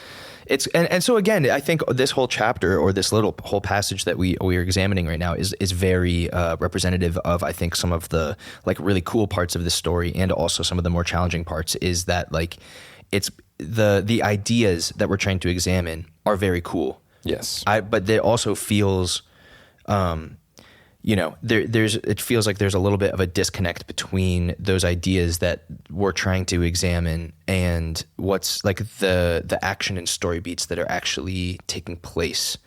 it's, and so again, I think this whole chapter or this whole passage that we are examining right now is very representative of, I think, some of the like really cool parts of this story, and also some of the more challenging parts. Is that like, it's the ideas that we're trying to examine are very cool. Yes. But it also feels, it feels like there's a little bit of a disconnect between those ideas that we're trying to examine and what's like the action and story beats that are actually taking place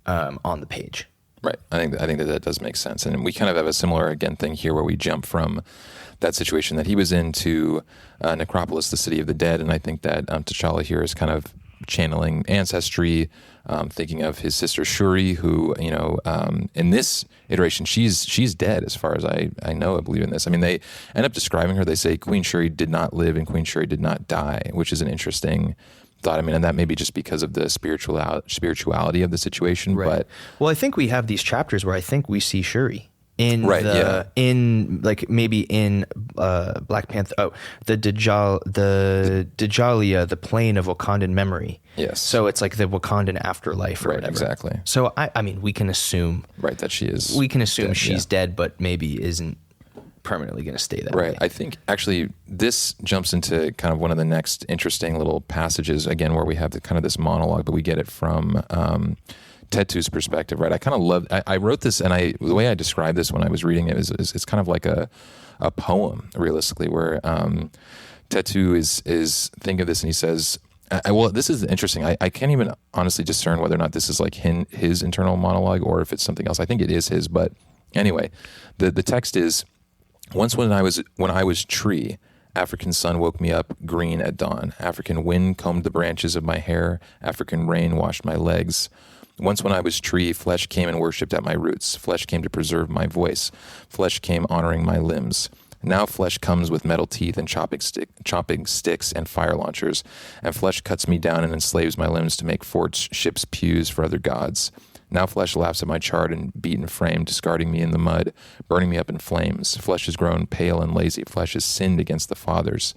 on the page. Right. I think that does make sense. And we kind of have a similar, again, thing here where we jump from that situation that he was in to Necropolis, the city of the dead. And I think that T'Challa here is kind of channeling ancestry, thinking of his sister Shuri, who, in this iteration, she's dead as far as I know, I believe in this. I mean, they end up describing her. They say Queen Shuri did not live and Queen Shuri did not die, which is an interesting thought. I mean, and that may be just because of the spirituality of the situation. Right. But well, I think we have these chapters where I think we see Shuri in right, in like maybe in Black Panther. Oh, the Djalia, the plane of Wakandan memory. Yes. So it's like the Wakandan afterlife or right, whatever. Exactly. So I mean, we can assume that she is. We can assume dead, she's dead, but maybe isn't permanently going to stay that way. Right. I think actually this jumps into kind of one of the next interesting little passages again, where we have the kind of this monologue, but we get it from Tetu's perspective, right? I kind of love. I wrote this, and the way I described this when I was reading it is it's kind of like a poem, realistically, where Tetu is thinking of this, and he says, well, this is interesting. I can't even honestly discern whether or not this is like his internal monologue or if it's something else. I think it is his, but anyway, the text is, once when I was tree, African sun woke me up green at dawn. African wind combed the branches of my hair. African rain washed my legs. Once when I was tree, flesh came and worshipped at my roots. Flesh came to preserve my voice. Flesh came honoring my limbs. Now flesh comes with metal teeth and chopping sticks and fire launchers, and flesh cuts me down and enslaves my limbs to make forts, ships, pews for other gods. Now flesh laughs at my charred and beaten frame, discarding me in the mud, burning me up in flames. Flesh has grown pale and lazy. Flesh has sinned against the fathers.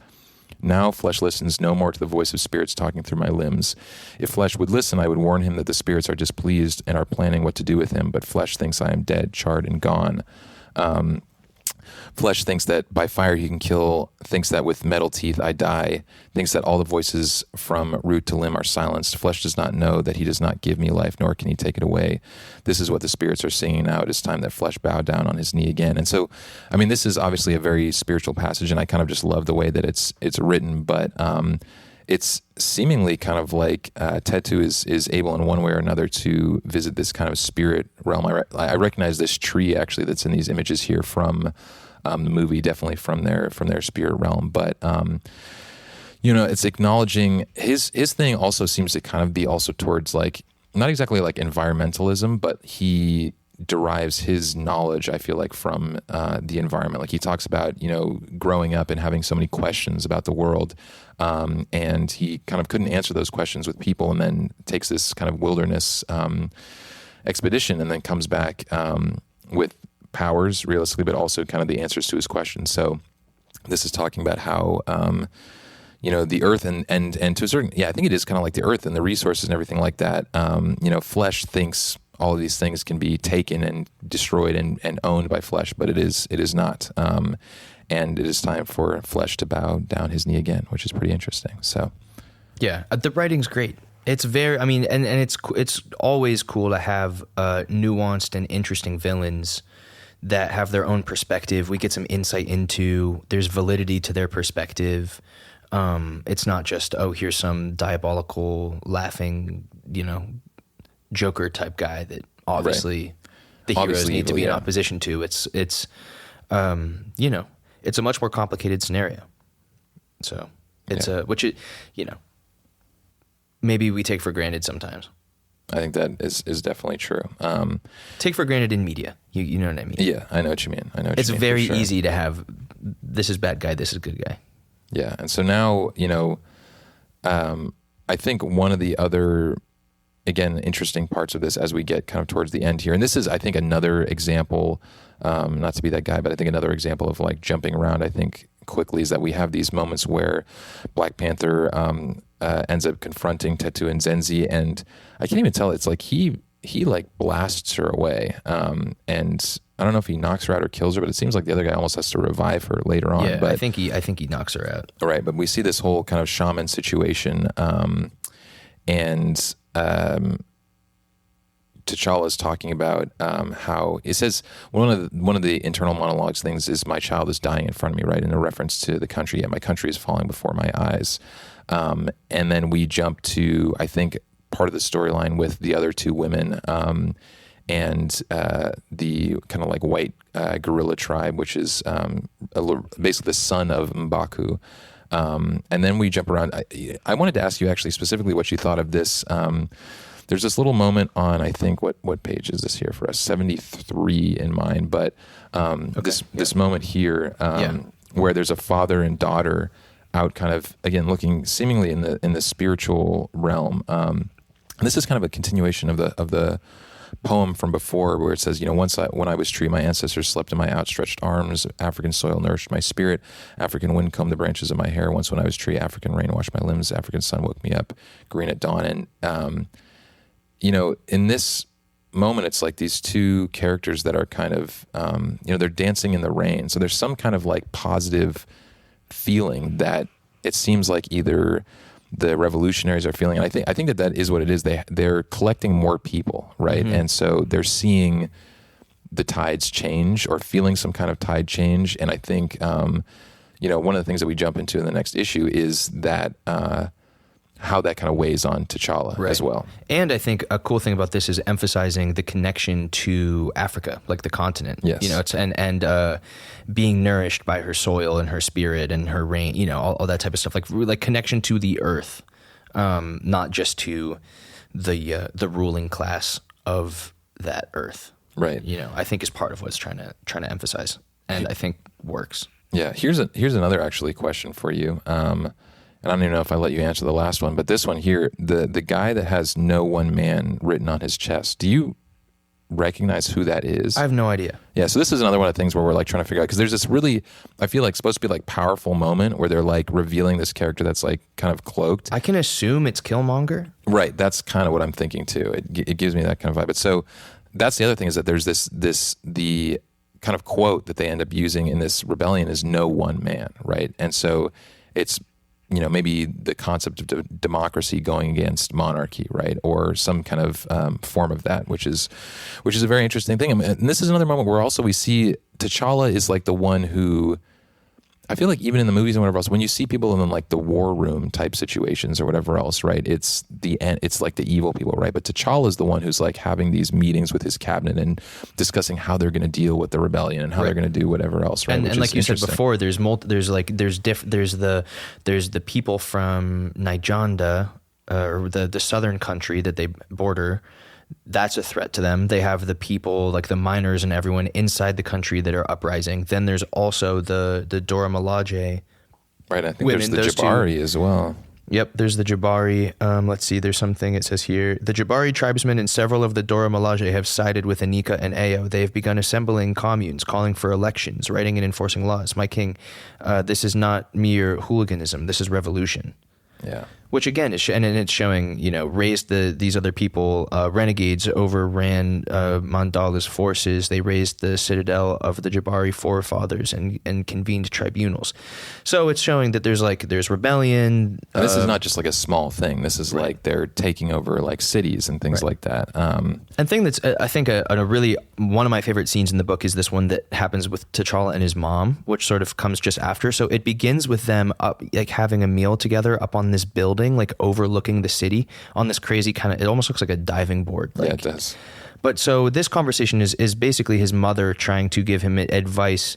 Now flesh listens no more to the voice of spirits talking through my limbs. If flesh would listen, I would warn him that the spirits are displeased and are planning what to do with him, but flesh thinks I am dead, charred, and gone. Flesh thinks that by fire he can kill, thinks that with metal teeth I die, thinks that all the voices from root to limb are silenced. Flesh does not know that he does not give me life, nor can he take it away. This is what the spirits are singing now. It is time that flesh bow down on his knee again. And so, I mean, this is obviously a very spiritual passage, and I kind of just love the way that it's written, but it's seemingly kind of like Tetu is able in one way or another to visit this kind of spirit realm. I recognize this tree actually that's in these images here from the movie, definitely from their spirit realm. But it's acknowledging his thing also seems to kind of be also towards like not exactly like environmentalism, but he derives his knowledge, I feel like, from the environment. Like he talks about, growing up and having so many questions about the world. And he kind of couldn't answer those questions with people, and then takes this kind of wilderness expedition and then comes back with powers, realistically, but also kind of the answers to his questions. So this is talking about how, the earth and to a certain, I think it is kind of like the earth and the resources and everything like that. Flesh thinks all of these things can be taken and destroyed and owned by flesh, but it is not. And it is time for flesh to bow down his knee again, which is pretty interesting. So, yeah, the writing's great. It's very, I mean, and it's always cool to have nuanced and interesting villains that have their own perspective. We get some insight into, there's validity to their perspective. It's not just, here's some diabolical, laughing, Joker type guy that obviously the heroes need to be in opposition to. It's it's a much more complicated scenario. So it's maybe we take for granted sometimes. I think that is definitely true. Take for granted in media. You know what I mean? Yeah, I know what you mean. It's very easy to have, this is bad guy, this is good guy. Yeah, and so now, I think one of the other again, interesting parts of this as we get kind of towards the end here. And this is, I think, another example, not to be that guy, but I think another example of like jumping around, I think, quickly, is that we have these moments where Black Panther ends up confronting Tetu and Zenzi, and I can't even tell. It's like he like blasts her away, and I don't know if he knocks her out or kills her, but it seems like the other guy almost has to revive her later on. Yeah, but I think he knocks her out. Right, but we see this whole kind of shaman situation, and T'Challa is talking about how it says one of the internal monologues things is, my child is dying in front of me, right, in a reference to the country. Yet my country is falling before my eyes. And then we jump to, I think, part of the storyline with the other two women, and the kind of like white guerrilla tribe, which is basically the son of M'Baku. And then we jump around. I wanted to ask you actually specifically what you thought of this. There's this little moment on, I think, what page is this here for us? 73 in mine, but this moment here where there's a father and daughter out, kind of again looking seemingly in the spiritual realm. This is kind of a continuation of the poem from before, where it says, when I was tree, my ancestors slept in my outstretched arms. African soil nourished my spirit. African wind combed the branches of my hair. Once when I was tree, African rain washed my limbs. African sun woke me up, green at dawn. And in this moment, it's like these two characters that are kind of, they're dancing in the rain. So there's some kind of like positive feeling that it seems like either the revolutionaries are feeling. And I think that is what it is. They're collecting more people, right? Mm-hmm. And so they're seeing the tides change, or feeling some kind of tide change. And I think, one of the things that we jump into in the next issue is that, how that kind of weighs on T'Challa as well. And I think a cool thing about this is emphasizing the connection to Africa, like the continent. Yes. It's and being nourished by her soil and her spirit and her rain, all that type of stuff, like connection to the earth, not just to the ruling class of that earth. Right. I think is part of what's trying to emphasize, and I think works. Yeah. Here's another actually question for you. And I don't even know if I let you answer the last one, but this one here, the guy that has no one man written on his chest, do you recognize who that is? I have no idea. Yeah, so this is another one of the things where we're like trying to figure out, because there's this really, I feel like supposed to be like powerful moment where they're like revealing this character that's like kind of cloaked. I can assume it's Killmonger. Right, that's kind of what I'm thinking too. It gives me that kind of vibe. But so that's the other thing, is that there's the kind of quote that they end up using in this rebellion is no one man, right? And so it's, maybe the concept of democracy going against monarchy, right? Or some kind of form of that, which is a very interesting thing. And this is another moment where also we see T'Challa is like the one who, I feel like even in the movies and whatever else, when you see people in like the war room type situations or whatever else, right? It's like the evil people, right? But T'Challa is the one who's like having these meetings with his cabinet and discussing how they're going to deal with the rebellion and how they're going to do whatever else, right? And like you said before, there's the people from Nijanda, or the southern country that they border. That's a threat to them. They have the people, like the miners and everyone inside the country that are uprising. Then there's also the Dora Milaje. Right, I think there's the Jabari as well. Yep, there's the Jabari. Let's see, there's something it says here. The Jabari tribesmen and several of the Dora Milaje have sided with Anika and Ao. They have begun assembling communes, calling for elections, writing and enforcing laws. My king, this is not mere hooliganism. This is revolution. Yeah. Which again is and it's showing, raised these other people, renegades overran Mandala's forces. They raised the citadel of the Jabari forefathers and convened tribunals. So it's showing that there's rebellion. And this is not just like a small thing. This is like they're taking over like cities and things like that. And thing that's I think a really one of my favorite scenes in the book is this one that happens with T'Challa and his mom, which sort of comes just after. So it begins with them up like having a meal together up on this building, like overlooking the city on this crazy kind of, it almost looks like a diving board. Yeah, it does. But so this conversation is basically his mother trying to give him advice.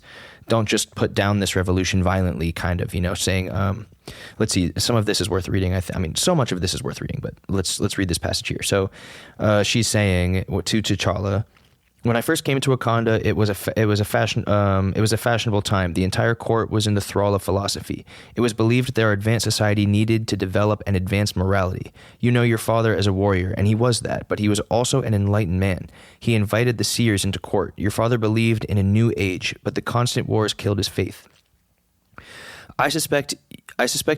Don't just put down this revolution violently, kind of, saying, let's see, some of this is worth reading. I mean, so much of this is worth reading, but let's read this passage here. So she's saying to T'Challa, When I first came to Wakanda, it was a fashionable time. The entire court was in the thrall of philosophy. It was believed that our advanced society needed to develop an advanced morality. You know your father as a warrior, and he was that, but he was also an enlightened man. He invited the seers into court. Your father believed in a new age, but the constant wars killed his faith. I suspect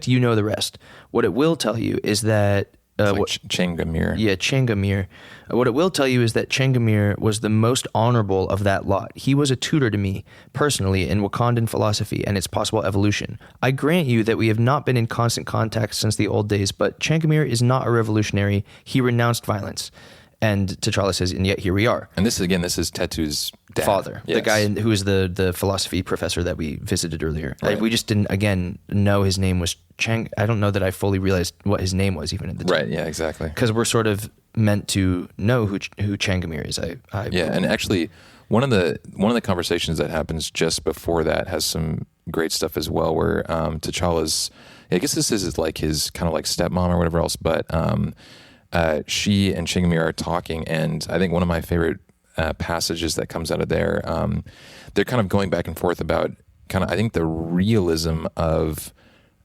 you know the rest. What it will tell you is that Changamire. Yeah, Changamire. What it will tell you is that Changamire was the most honorable of that lot. He was a tutor to me, personally, in Wakandan philosophy and its possible evolution. I grant you that we have not been in constant contact since the old days, but Changamire is not a revolutionary. He renounced violence. And T'Challa says, and yet here we are. And this is Tetu's dad. Father. Yes. The guy who is the philosophy professor that we visited earlier. Right. We just didn't, again, know his name was Chang. I don't know that I fully realized what his name was even at the time. Right, yeah, exactly. Because we're sort of meant to know who Changamire is. And actually, one of the conversations that happens just before that has some great stuff as well, where T'Challa's, I guess this is like his kind of like stepmom or whatever else, but she and Changamire are talking, and I think one of my favorite passages that comes out of there, they're kind of going back and forth about kind of, I think, the realism of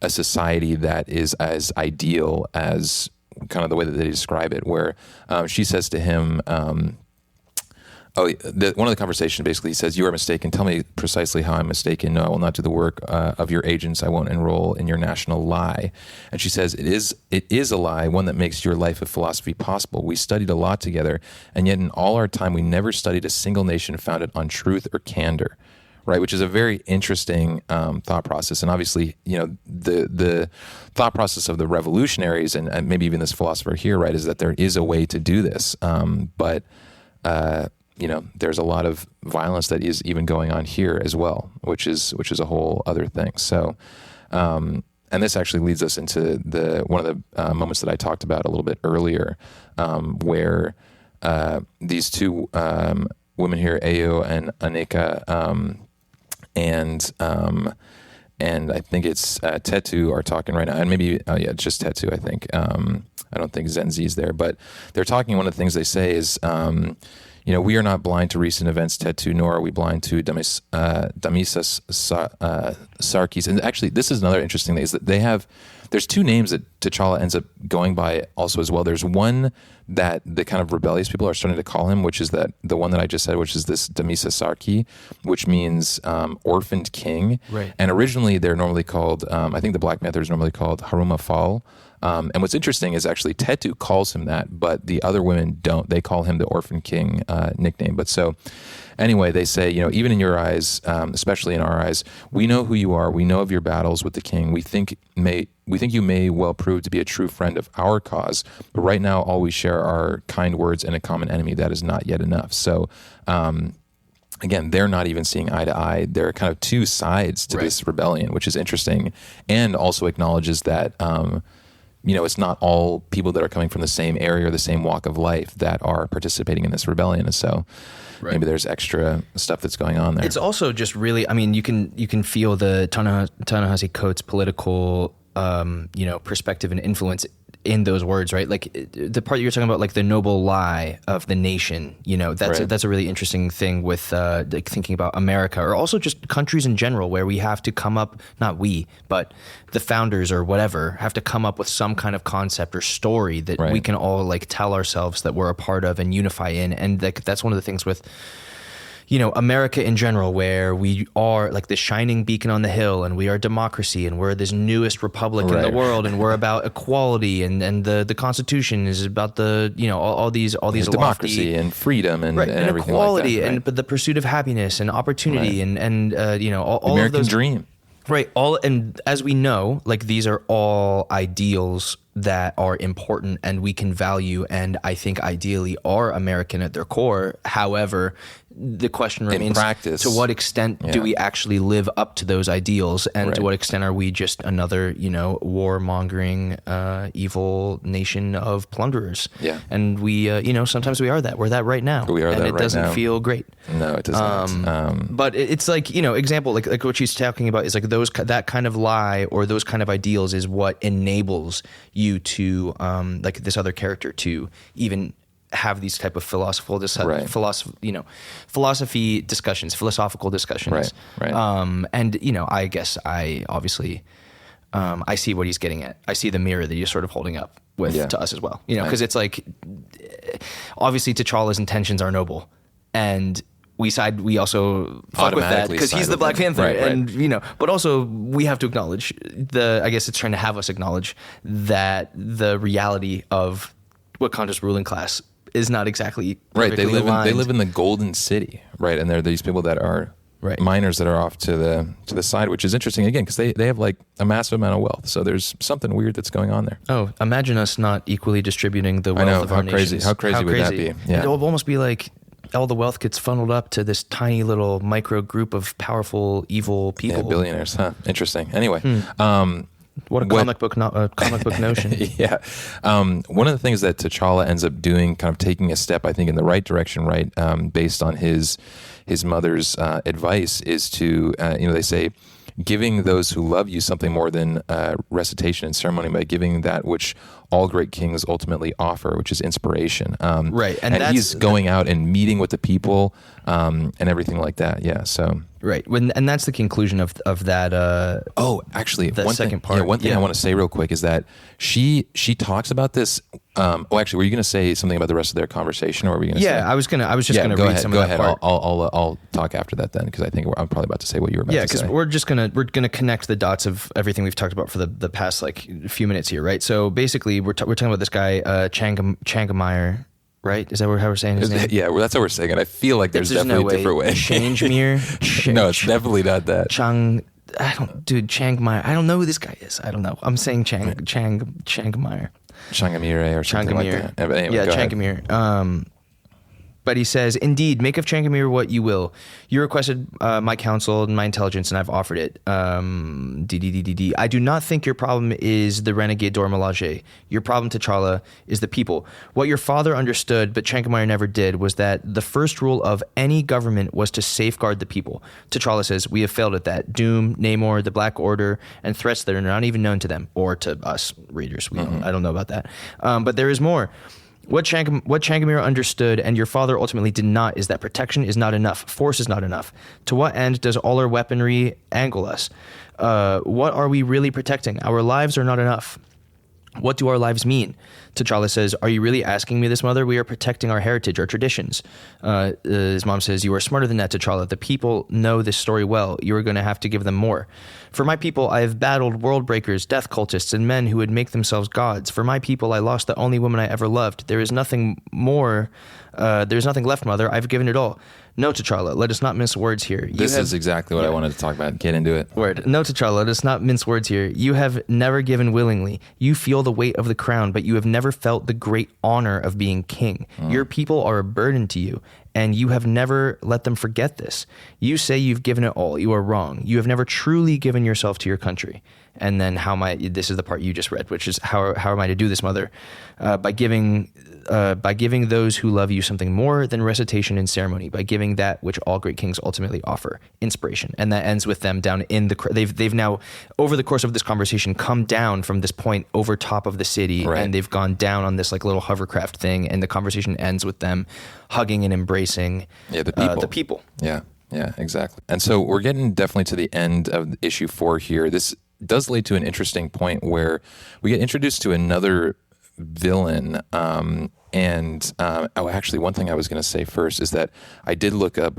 a society that is as ideal as kind of the way that they describe it, where she says to him, one of the conversations basically, he says, "You are mistaken. Tell me precisely how I'm mistaken. No, I will not do the work of your agents. I won't enroll in your national lie." And she says, it is a lie, one that makes your life of philosophy possible. We studied a lot together, and yet in all our time, we never studied a single nation founded on truth or candor." Right, which is a very interesting thought process, and obviously, the thought process of the revolutionaries and maybe even this philosopher here, right, is that there is a way to do this, but there's a lot of violence that is even going on here as well, which is a whole other thing. So, and this actually leads us into one of the moments that I talked about a little bit earlier, where these two women here, Ayo and Aneka, and I think it's Tetu are talking right now, and maybe it's just Tetu. I think I don't think Zenzi's there, but they're talking. One of the things they say is, we are not blind to recent events, Tetu, nor are we blind to Damisas Sarkis. And actually, this is another interesting thing, is that there's two names that T'Challa ends up going by also as well. There's one that the kind of rebellious people are starting to call him, which is the one that I just said, which is this Damisa Sarki, which means orphaned king. Right. And originally they're normally called, I think the Black Panther is normally called Haruma Fall. And what's interesting is actually Tetu calls him that, but the other women don't. They call him the Orphan King nickname. But so anyway, they say, even in your eyes, especially in our eyes, we know who you are. We know of your battles with the king. We think you may well prove to be a true friend of our cause. But right now, all we share are kind words and a common enemy. That is not yet enough. So, again, they're not even seeing eye to eye. There are kind of two sides to this rebellion, which is interesting, and also acknowledges that, it's not all people that are coming from the same area or the same walk of life that are participating in this rebellion. And so maybe there's extra stuff that's going on there. It's also just really, you can feel the Ta-Nehisi Coates political, perspective and influence in those words, right? Like the part you're talking about, like the noble lie of the nation, that's a really interesting thing with like thinking about America, or also just countries in general, where we have to come up, not we, but the founders or whatever, have to come up with some kind of concept or story that we can all like tell ourselves that we're a part of and unify in. And that's one of the things with America in general, where we are like the shining beacon on the hill, and we are democracy, and we're this newest republic in the world, and we're about equality, and the Constitution is about all these democracy and freedom and everything equality, like that, but the pursuit of happiness and opportunity and all American of those dream. Right. And as we know, like these are all ideals that are important and we can value, and I think ideally are American at their core. However, the question remains, in practice, to what extent do we actually live up to those ideals, and to what extent are we just another, warmongering, evil nation of plunderers? Yeah. And we, sometimes we are that. We're that right now. We are that right now. And it doesn't feel great. No, it does not. But it's like, example, like what she's talking about is like that kind of lie or those kind of ideals is what enables you to, like this other character to even have these type of philosophical Right. philosophy discussions, philosophical discussions. Right. And I guess I obviously I see what he's getting at. I see the mirror that he's sort of holding up to us as well. Because it's like, obviously T'Challa's intentions are noble, and we also fuck with that because he's the Black Panther, right. and but also we have to acknowledge I guess it's trying to have us acknowledge that the reality of Wakanda's ruling class is not exactly right. They aligned. live in the Golden City, right? And there are these people that are miners that are off to the side, which is interesting again because they have like a massive amount of wealth. So there's something weird that's going on there. Oh, imagine us not equally distributing the wealth of our nations. How crazy would that be? Yeah. It will almost be like all the wealth gets funneled up to this tiny little micro group of powerful, evil people. Yeah, billionaires, huh? Interesting. Anyway, what a comic book notion. Yeah. One of the things that T'Challa ends up doing, kind of taking a step, I think, in the right direction, right, based on his mother's advice, is to, they say, giving those who love you something more than recitation and ceremony by giving that which all great kings ultimately offer, which is inspiration. Right. And he's going out and meeting with the people and everything like that. Yeah. So. Right. And that's the conclusion of that. Actually, the one second thing, part. One thing I want to say real quick is that she talks about this. Actually, were you going to say something about the rest of their conversation, or were we going to? Yeah, I was just going to read some of that part. I'll talk after that then, because I think I'm probably about to say what you were about to say. Yeah, because we're gonna connect the dots of everything we've talked about for the past like few minutes here, right? So basically, we're talking about this guy Changameyer. Right? Is that how we're saying his name? Yeah, well, that's how we're saying it. I feel like there's definitely a different way. Changemere? No, it's definitely not that. Changmeyer. I don't know who this guy is. I don't know. I'm saying Changameyer. Changamire or something like that. But anyway, yeah, go Changamire. But he says, "Indeed, make of Changamire what you will. You requested my counsel and my intelligence, and I've offered it. I do not think your problem is the renegade Dora Milaje. Your problem, T'Challa, is the people. What your father understood, but Changamire never did, was that the first rule of any government was to safeguard the people. T'Challa says, we have failed at that. Doom, Namor, the Black Order, and threats that are not even known to them, or to us readers. I don't know about that. But there is more. What Changamire understood and your father ultimately did not is that protection is not enough. Force is not enough. To what end does all our weaponry angle us? What are we really protecting? Our lives are not enough. What do our lives mean? T'Challa says, are you really asking me this, mother? We are protecting our heritage, our traditions. His mom says, you are smarter than that, T'Challa. The people know this story well. You are going to have to give them more. For my people, I have battled world breakers, death cultists, and men who would make themselves gods. For my people, I lost the only woman I ever loved. There is nothing more. There's nothing left, mother. I've given it all. No, T'Challa, let us not mince words here. This is exactly what I wanted to talk about. Get into it. Word. No, T'Challa, let us not mince words here. You have never given willingly. You feel the weight of the crown, but you have never felt the great honor of being king. Your people are a burden to you, and you have never let them forget this. You say you've given it all. You are wrong. You have never truly given yourself to your country. And then this is the part you just read, which is how am I to do this, mother? By giving those who love you something more than recitation and ceremony, by giving that which all great kings ultimately offer, inspiration. And that ends with them down in they've now, over the course of this conversation, come down from this point over top of the city, right. And they've gone down on this like little hovercraft thing, and the conversation ends with them hugging and embracing the people. Yeah, exactly. And so we're getting definitely to the end of issue 4 here. This does lead to an interesting point where we get introduced to another villain. Actually, one thing I was going to say first is that I did look up.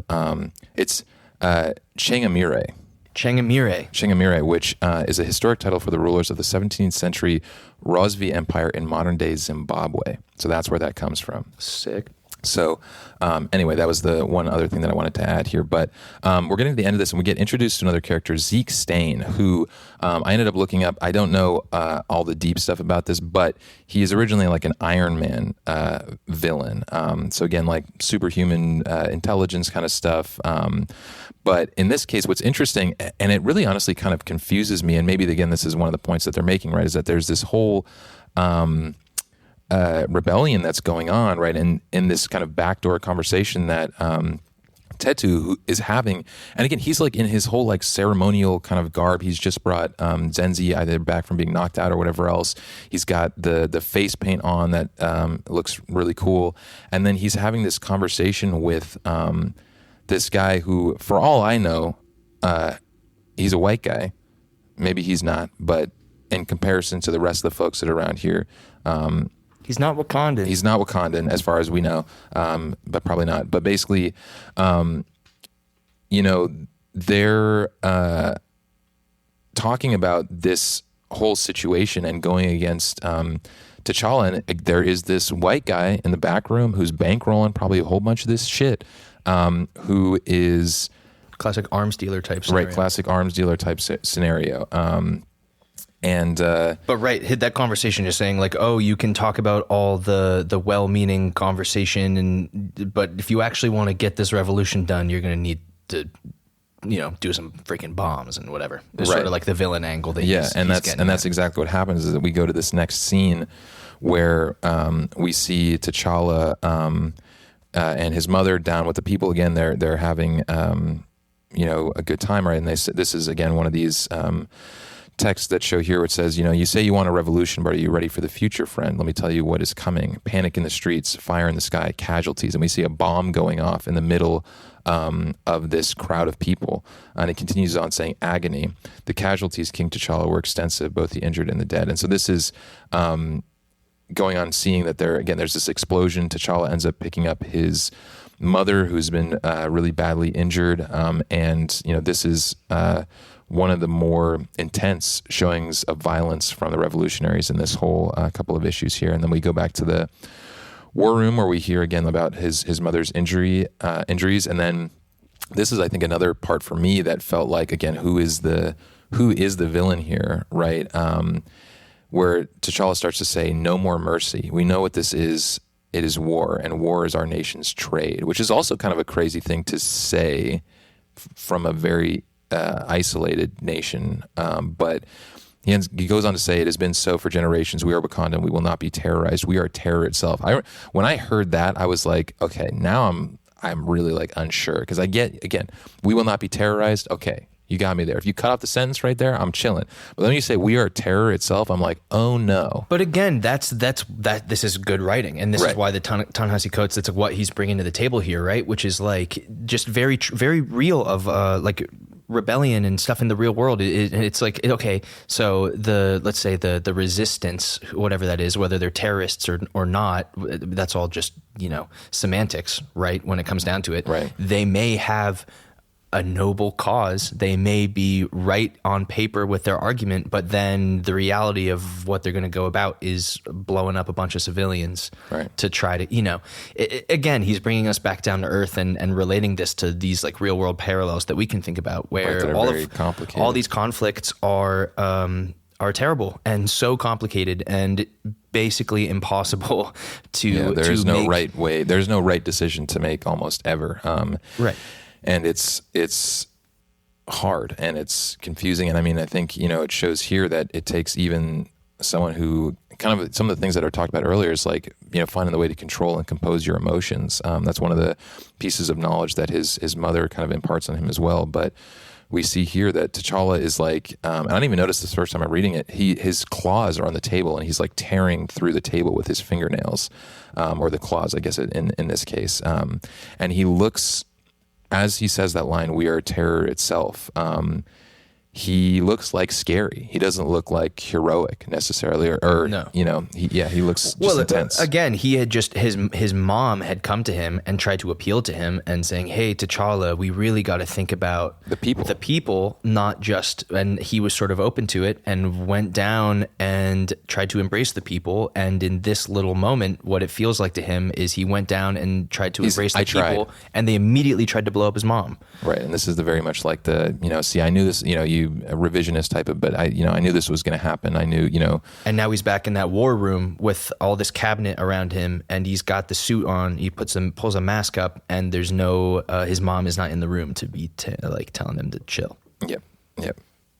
It's Changamire. Changamire, which is a historic title for the rulers of the 17th century Rosvi Empire in modern-day Zimbabwe. So that's where that comes from. Sick. So anyway, that was the one other thing that I wanted to add here. But we're getting to the end of this, and we get introduced to another character, Zeke Stain, who I ended up looking up. I don't know all the deep stuff about this, but he is originally like an Iron Man villain. So again, like superhuman intelligence kind of stuff. But in this case, what's interesting, and it really honestly kind of confuses me, and maybe again, this is one of the points that they're making, right, is that there's this whole rebellion that's going on, right? And in this kind of backdoor conversation that Tetu, who is having, and again, he's like in his whole like ceremonial kind of garb. He's just brought Zenzi either back from being knocked out or whatever else. He's got the face paint on that looks really cool. And then he's having this conversation with this guy who, for all I know, he's a white guy. Maybe he's not, but in comparison to the rest of the folks that are around here, he's not Wakandan. He's not Wakandan, as far as we know, but probably not. But basically, they're talking about this whole situation and going against T'Challa. And there is this white guy in the back room who's bankrolling probably a whole bunch of this shit, who is... Classic arms dealer type scenario. Right, classic arms dealer type scenario. But right, hit that conversation just saying like, oh, you can talk about all the well-meaning conversation, but if you actually want to get this revolution done, you're going to need to, do some freaking bombs and whatever. It's right. sort of like the villain angle that that's exactly what happens. Is that we go to this next scene where we see T'Challa and his mother down with the people again. They're having a good time, right? And this is again one of these texts that show here, which says, you say you want a revolution, but are you ready for the future, friend? Let me tell you what is coming. Panic in the streets, fire in the sky, casualties. And we see a bomb going off in the middle of this crowd of people. And it continues on saying, agony. The casualties, King T'Challa, were extensive, both the injured and the dead. And so this is going on, seeing that there's this explosion. T'Challa ends up picking up his mother, who's been really badly injured. And this is one of the more intense showings of violence from the revolutionaries in this whole couple of issues here. And then we go back to the war room where we hear again about his mother's injuries. And then this is, I think, another part for me that felt like, again, who is the villain here, right? Where T'Challa starts to say, no more mercy. We know what this is. It is war, and war is our nation's trade, which is also kind of a crazy thing to say from a very isolated nation. But he goes on to say, it has been so for generations. We are Wakanda, and we will not be terrorized. We are terror itself. When I heard that, I was like, okay, now I'm really like unsure, because I get, again, we will not be terrorized. Okay, you got me there. If you cut off the sentence right there, I'm chilling. But then you say we are terror itself, I'm like, oh no. But again, this is good writing, and this is why the Ta-Nehisi Coates, that's what he's bringing to the table here, right? Which is like just very very real of like rebellion and stuff in the real world. It's like, okay, so let's say the resistance, whatever that is, whether they're terrorists or not, that's all just semantics, right? When it comes down to it, right? They may have a noble cause. They may be right on paper with their argument, but then the reality of what they're going to go about is blowing up a bunch of civilians, right, to try to, again, he's bringing us back down to earth and relating this to these like real world parallels that we can think about, where all these conflicts are terrible and so complicated and basically impossible to there's no make. Right way. There's no right decision to make almost ever. Right. And it's hard and it's confusing. And I mean, I think, it shows here that it takes even someone who kind of, some of the things that are talked about earlier is like, finding the way to control and compose your emotions. That's one of the pieces of knowledge that his mother kind of imparts on him as well. But we see here that T'Challa is like, I didn't even notice this first time I'm reading it. His claws are on the table and he's like tearing through the table with his fingernails, or the claws, I guess, in this case. And he looks, as he says that line, we are terror itself, he looks like scary. He doesn't look like heroic necessarily, or no. He looks just intense. Again, he had just, his mom had come to him and tried to appeal to him and saying, hey, T'Challa, we really got to think about the people, not just, and he was sort of open to it and went down and tried to embrace the people. And in this little moment, what it feels like to him is he went down and tried to embrace the people, and they immediately tried to blow up his mom. Right. And this is the very much like the, see, I knew this, a revisionist type of, but I knew this was going to happen. I knew, And now he's back in that war room with all this cabinet around him, and he's got the suit on. He pulls a mask up, and there's no, his mom is not in the room to be telling him to chill. Yep.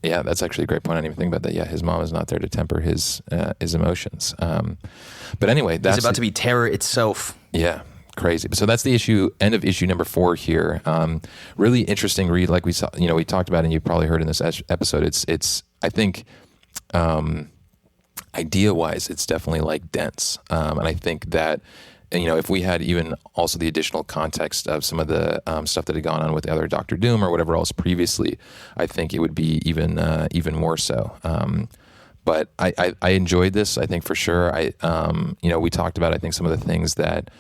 Yeah, that's actually a great point. I didn't even think about that. Yeah, his mom is not there to temper his emotions. But anyway, that's about to be terror itself. Yeah. Crazy. So that's the end of issue number 4 here. Really interesting read. Like we saw, we talked about, and you probably heard in this episode. It's I think, idea wise, it's definitely like dense. And I think that, if we had even also the additional context of some of the stuff that had gone on with the other Doctor Doom or whatever else previously, I think it would be even more so. But I enjoyed this. I think for sure. We talked about, I think, some of the things that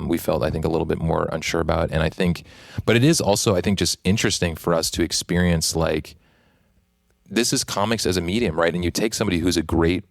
we felt, I think, a little bit more unsure about. And I think, but it is also, I think, just interesting for us to experience, like, this is comics as a medium, right? And you take somebody who's a great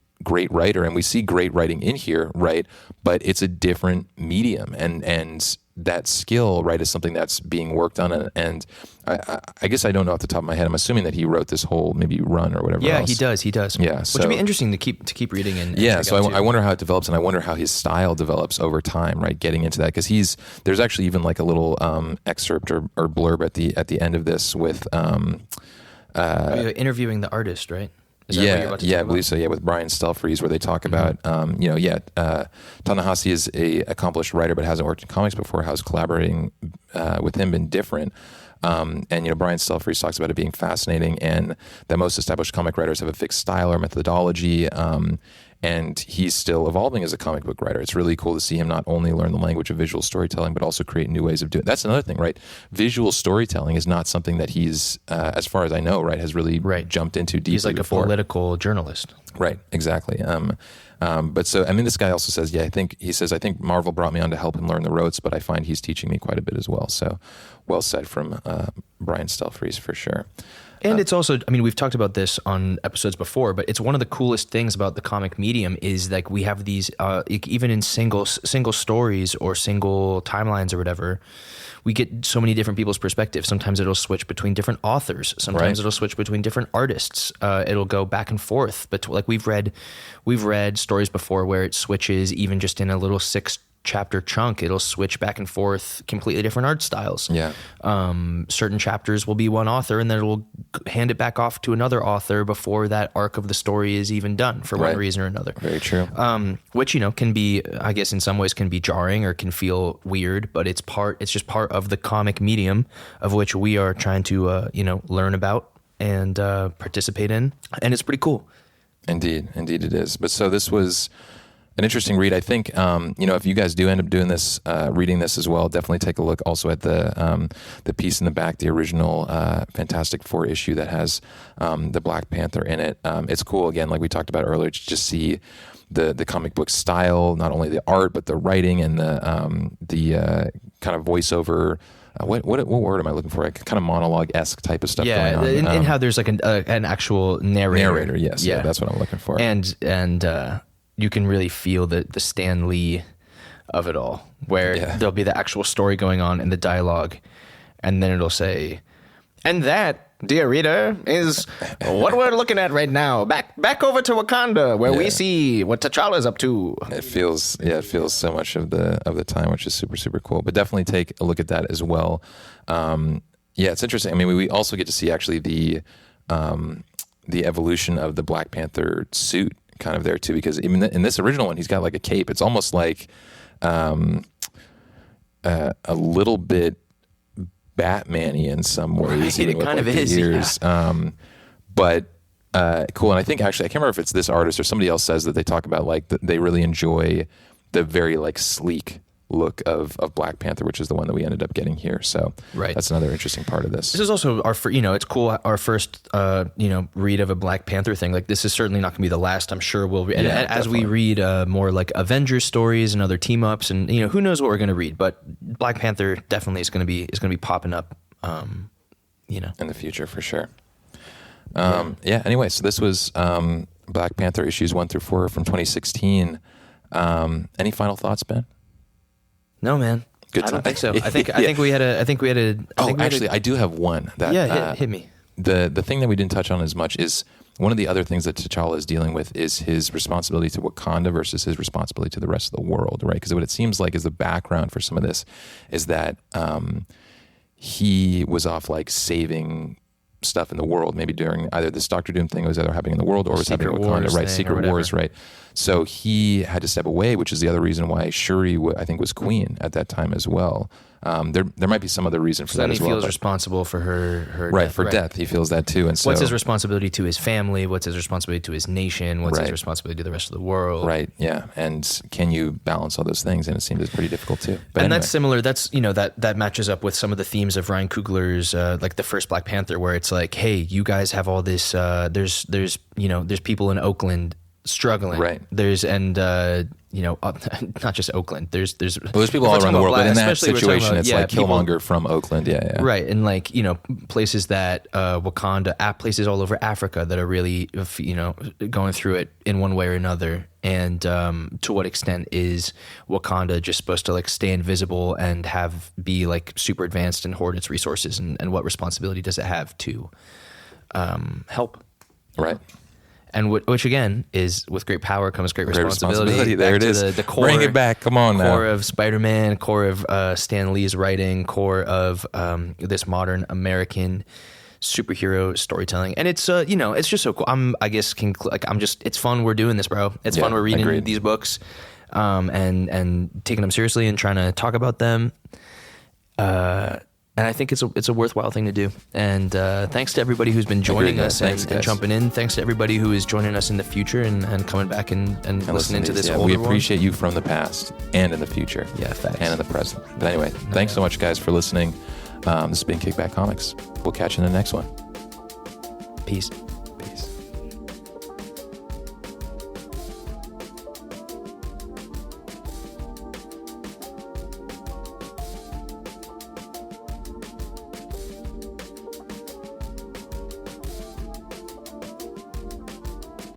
writer, and we see great writing in here, right? But it's a different medium, and that skill, right, is something that's being worked on. And I guess I don't know off the top of my head. I'm assuming that he wrote this whole maybe run or whatever. Yeah, else. He does. Yeah, which would be interesting to keep reading and yeah. So I I wonder how it develops, and I wonder how his style develops over time, right? Getting into that, because there's actually even like a little excerpt or blurb at the end of this with interviewing the artist, right? I believe so. Yeah, with Brian Stelfreeze, where they talk about, Ta-Nehisi is a accomplished writer, but hasn't worked in comics before. How's collaborating with him been different? And Brian Stelfreeze talks about it being fascinating, and that most established comic writers have a fixed style or methodology. And he's still evolving as a comic book writer. It's really cool to see him not only learn the language of visual storytelling, but also create new ways of doing it. That's another thing, right? Visual storytelling is not something that he's, as far as I know, right, has really jumped into deeply. He's like before. A political journalist. Right, exactly. But so, this guy also says, I think Marvel brought me on to help him learn the ropes, but I find he's teaching me quite a bit as well. So well said from Brian Stelfreeze for sure. And it's also, we've talked about this on episodes before, but it's one of the coolest things about the comic medium is like we have these, even in single stories or single timelines or whatever, we get so many different people's perspectives. Sometimes it'll switch between different authors. Sometimes it'll switch between different artists. It'll go back and forth. But like we've read stories before where it switches even just in a little 6-chapter chunk. It'll switch back and forth, completely different art styles. Yeah. Certain chapters will be one author, and then it'll hand it back off to another author before that arc of the story is even done for one reason or another. Very true. Which can be, I guess, in some ways can be jarring or can feel weird, but it's just part of the comic medium of which we are trying to learn about and participate in, and it's pretty cool. Indeed it is. But so this was an interesting read. I think, if you guys do end up doing this, reading this as well, definitely take a look also at the piece in the back, the original Fantastic Four issue that has the Black Panther in it. It's cool, again, like we talked about earlier, to just see the comic book style, not only the art, but the writing and the kind of voiceover. What word am I looking for? Kind of monologue-esque type of stuff going on. And how there's like an actual narrator. Narrator, yes. Yeah, that's what I'm looking for. And you can really feel the Stan Lee of it all, where there'll be the actual story going on in the dialogue, and then it'll say, and that, dear reader, is what we're looking at right now. Back over to Wakanda, where we see what T'Challa's up to. It feels so much of the time, which is super, super cool. But definitely take a look at that as well. It's interesting. We also get to see actually the evolution of the Black Panther suit kind of there too, because even in this original one, he's got like a cape. It's almost like a little bit Batman-y in some ways. Right, it kind of is. Ears. Yeah. But cool. And I think actually, I can't remember if it's this artist or somebody else says that they talk about like they really enjoy the very like sleek look of Black Panther, which is the one that we ended up getting here. So that's another interesting part of this. This is also it's cool. Our first, read of a Black Panther thing. Like this is certainly not going to be the last. I'm sure we'll read. And as we read more like Avengers stories and other team ups, and who knows what we're going to read. But Black Panther definitely is going to be popping up. In the future for sure. Anyway, so this was Black Panther issues 1 through 4 from 2016. Any final thoughts, Ben? No, man. Good time. I don't think so. I think we had a. I do have one. That, hit me. The thing that we didn't touch on as much is one of the other things that T'Challa is dealing with is his responsibility to Wakanda versus his responsibility to the rest of the world, right? Because what it seems like is the background for some of this is that he was off like saving stuff in the world. Maybe during either this Doctor Doom thing was either happening in the world or was happening in Wakanda, Wars right? thing Secret or Wars, right? So he had to step away, which is the other reason why Shuri, I think, was queen at that time as well. There might be some other reason for that as well. He feels responsible for her right, death. For death. He feels that too. And so, what's his responsibility to his family? What's his responsibility to his nation? What's his responsibility to the rest of the world? Right, yeah. And can you balance all those things? And it seems it's pretty difficult too. But anyway. That's similar. That's, that matches up with some of the themes of Ryan Coogler's, like the first Black Panther, where it's like, hey, you guys have all this, there's people in Oakland struggling. Right. Not just Oakland. There's people all around the world, but in that situation, it's like Killmonger from Oakland. Yeah. Right. And like, places that, Wakanda, places all over Africa that are really, going through it in one way or another. And to what extent is Wakanda just supposed to like stay invisible and be like super advanced and hoard its resources? And what responsibility does it have to help? Right. And which again is, with great power comes great responsibility. There it is. The core, bring it back. Come on now. Core of Spider-Man, core of Stan Lee's writing, core of this modern American superhero storytelling. And it's it's just so cool. It's fun. We're doing this, bro. It's fun. We're reading these books, and taking them seriously and trying to talk about them. And I think it's a worthwhile thing to do. And thanks to everybody who's been joining us and jumping in. Thanks to everybody who is joining us in the future and coming back and listening to this. We appreciate you from the past and in the future. Yeah, facts. And in the present. But anyway, thanks so much, guys, for listening. This has been Kickback Comics. We'll catch you in the next one. Peace.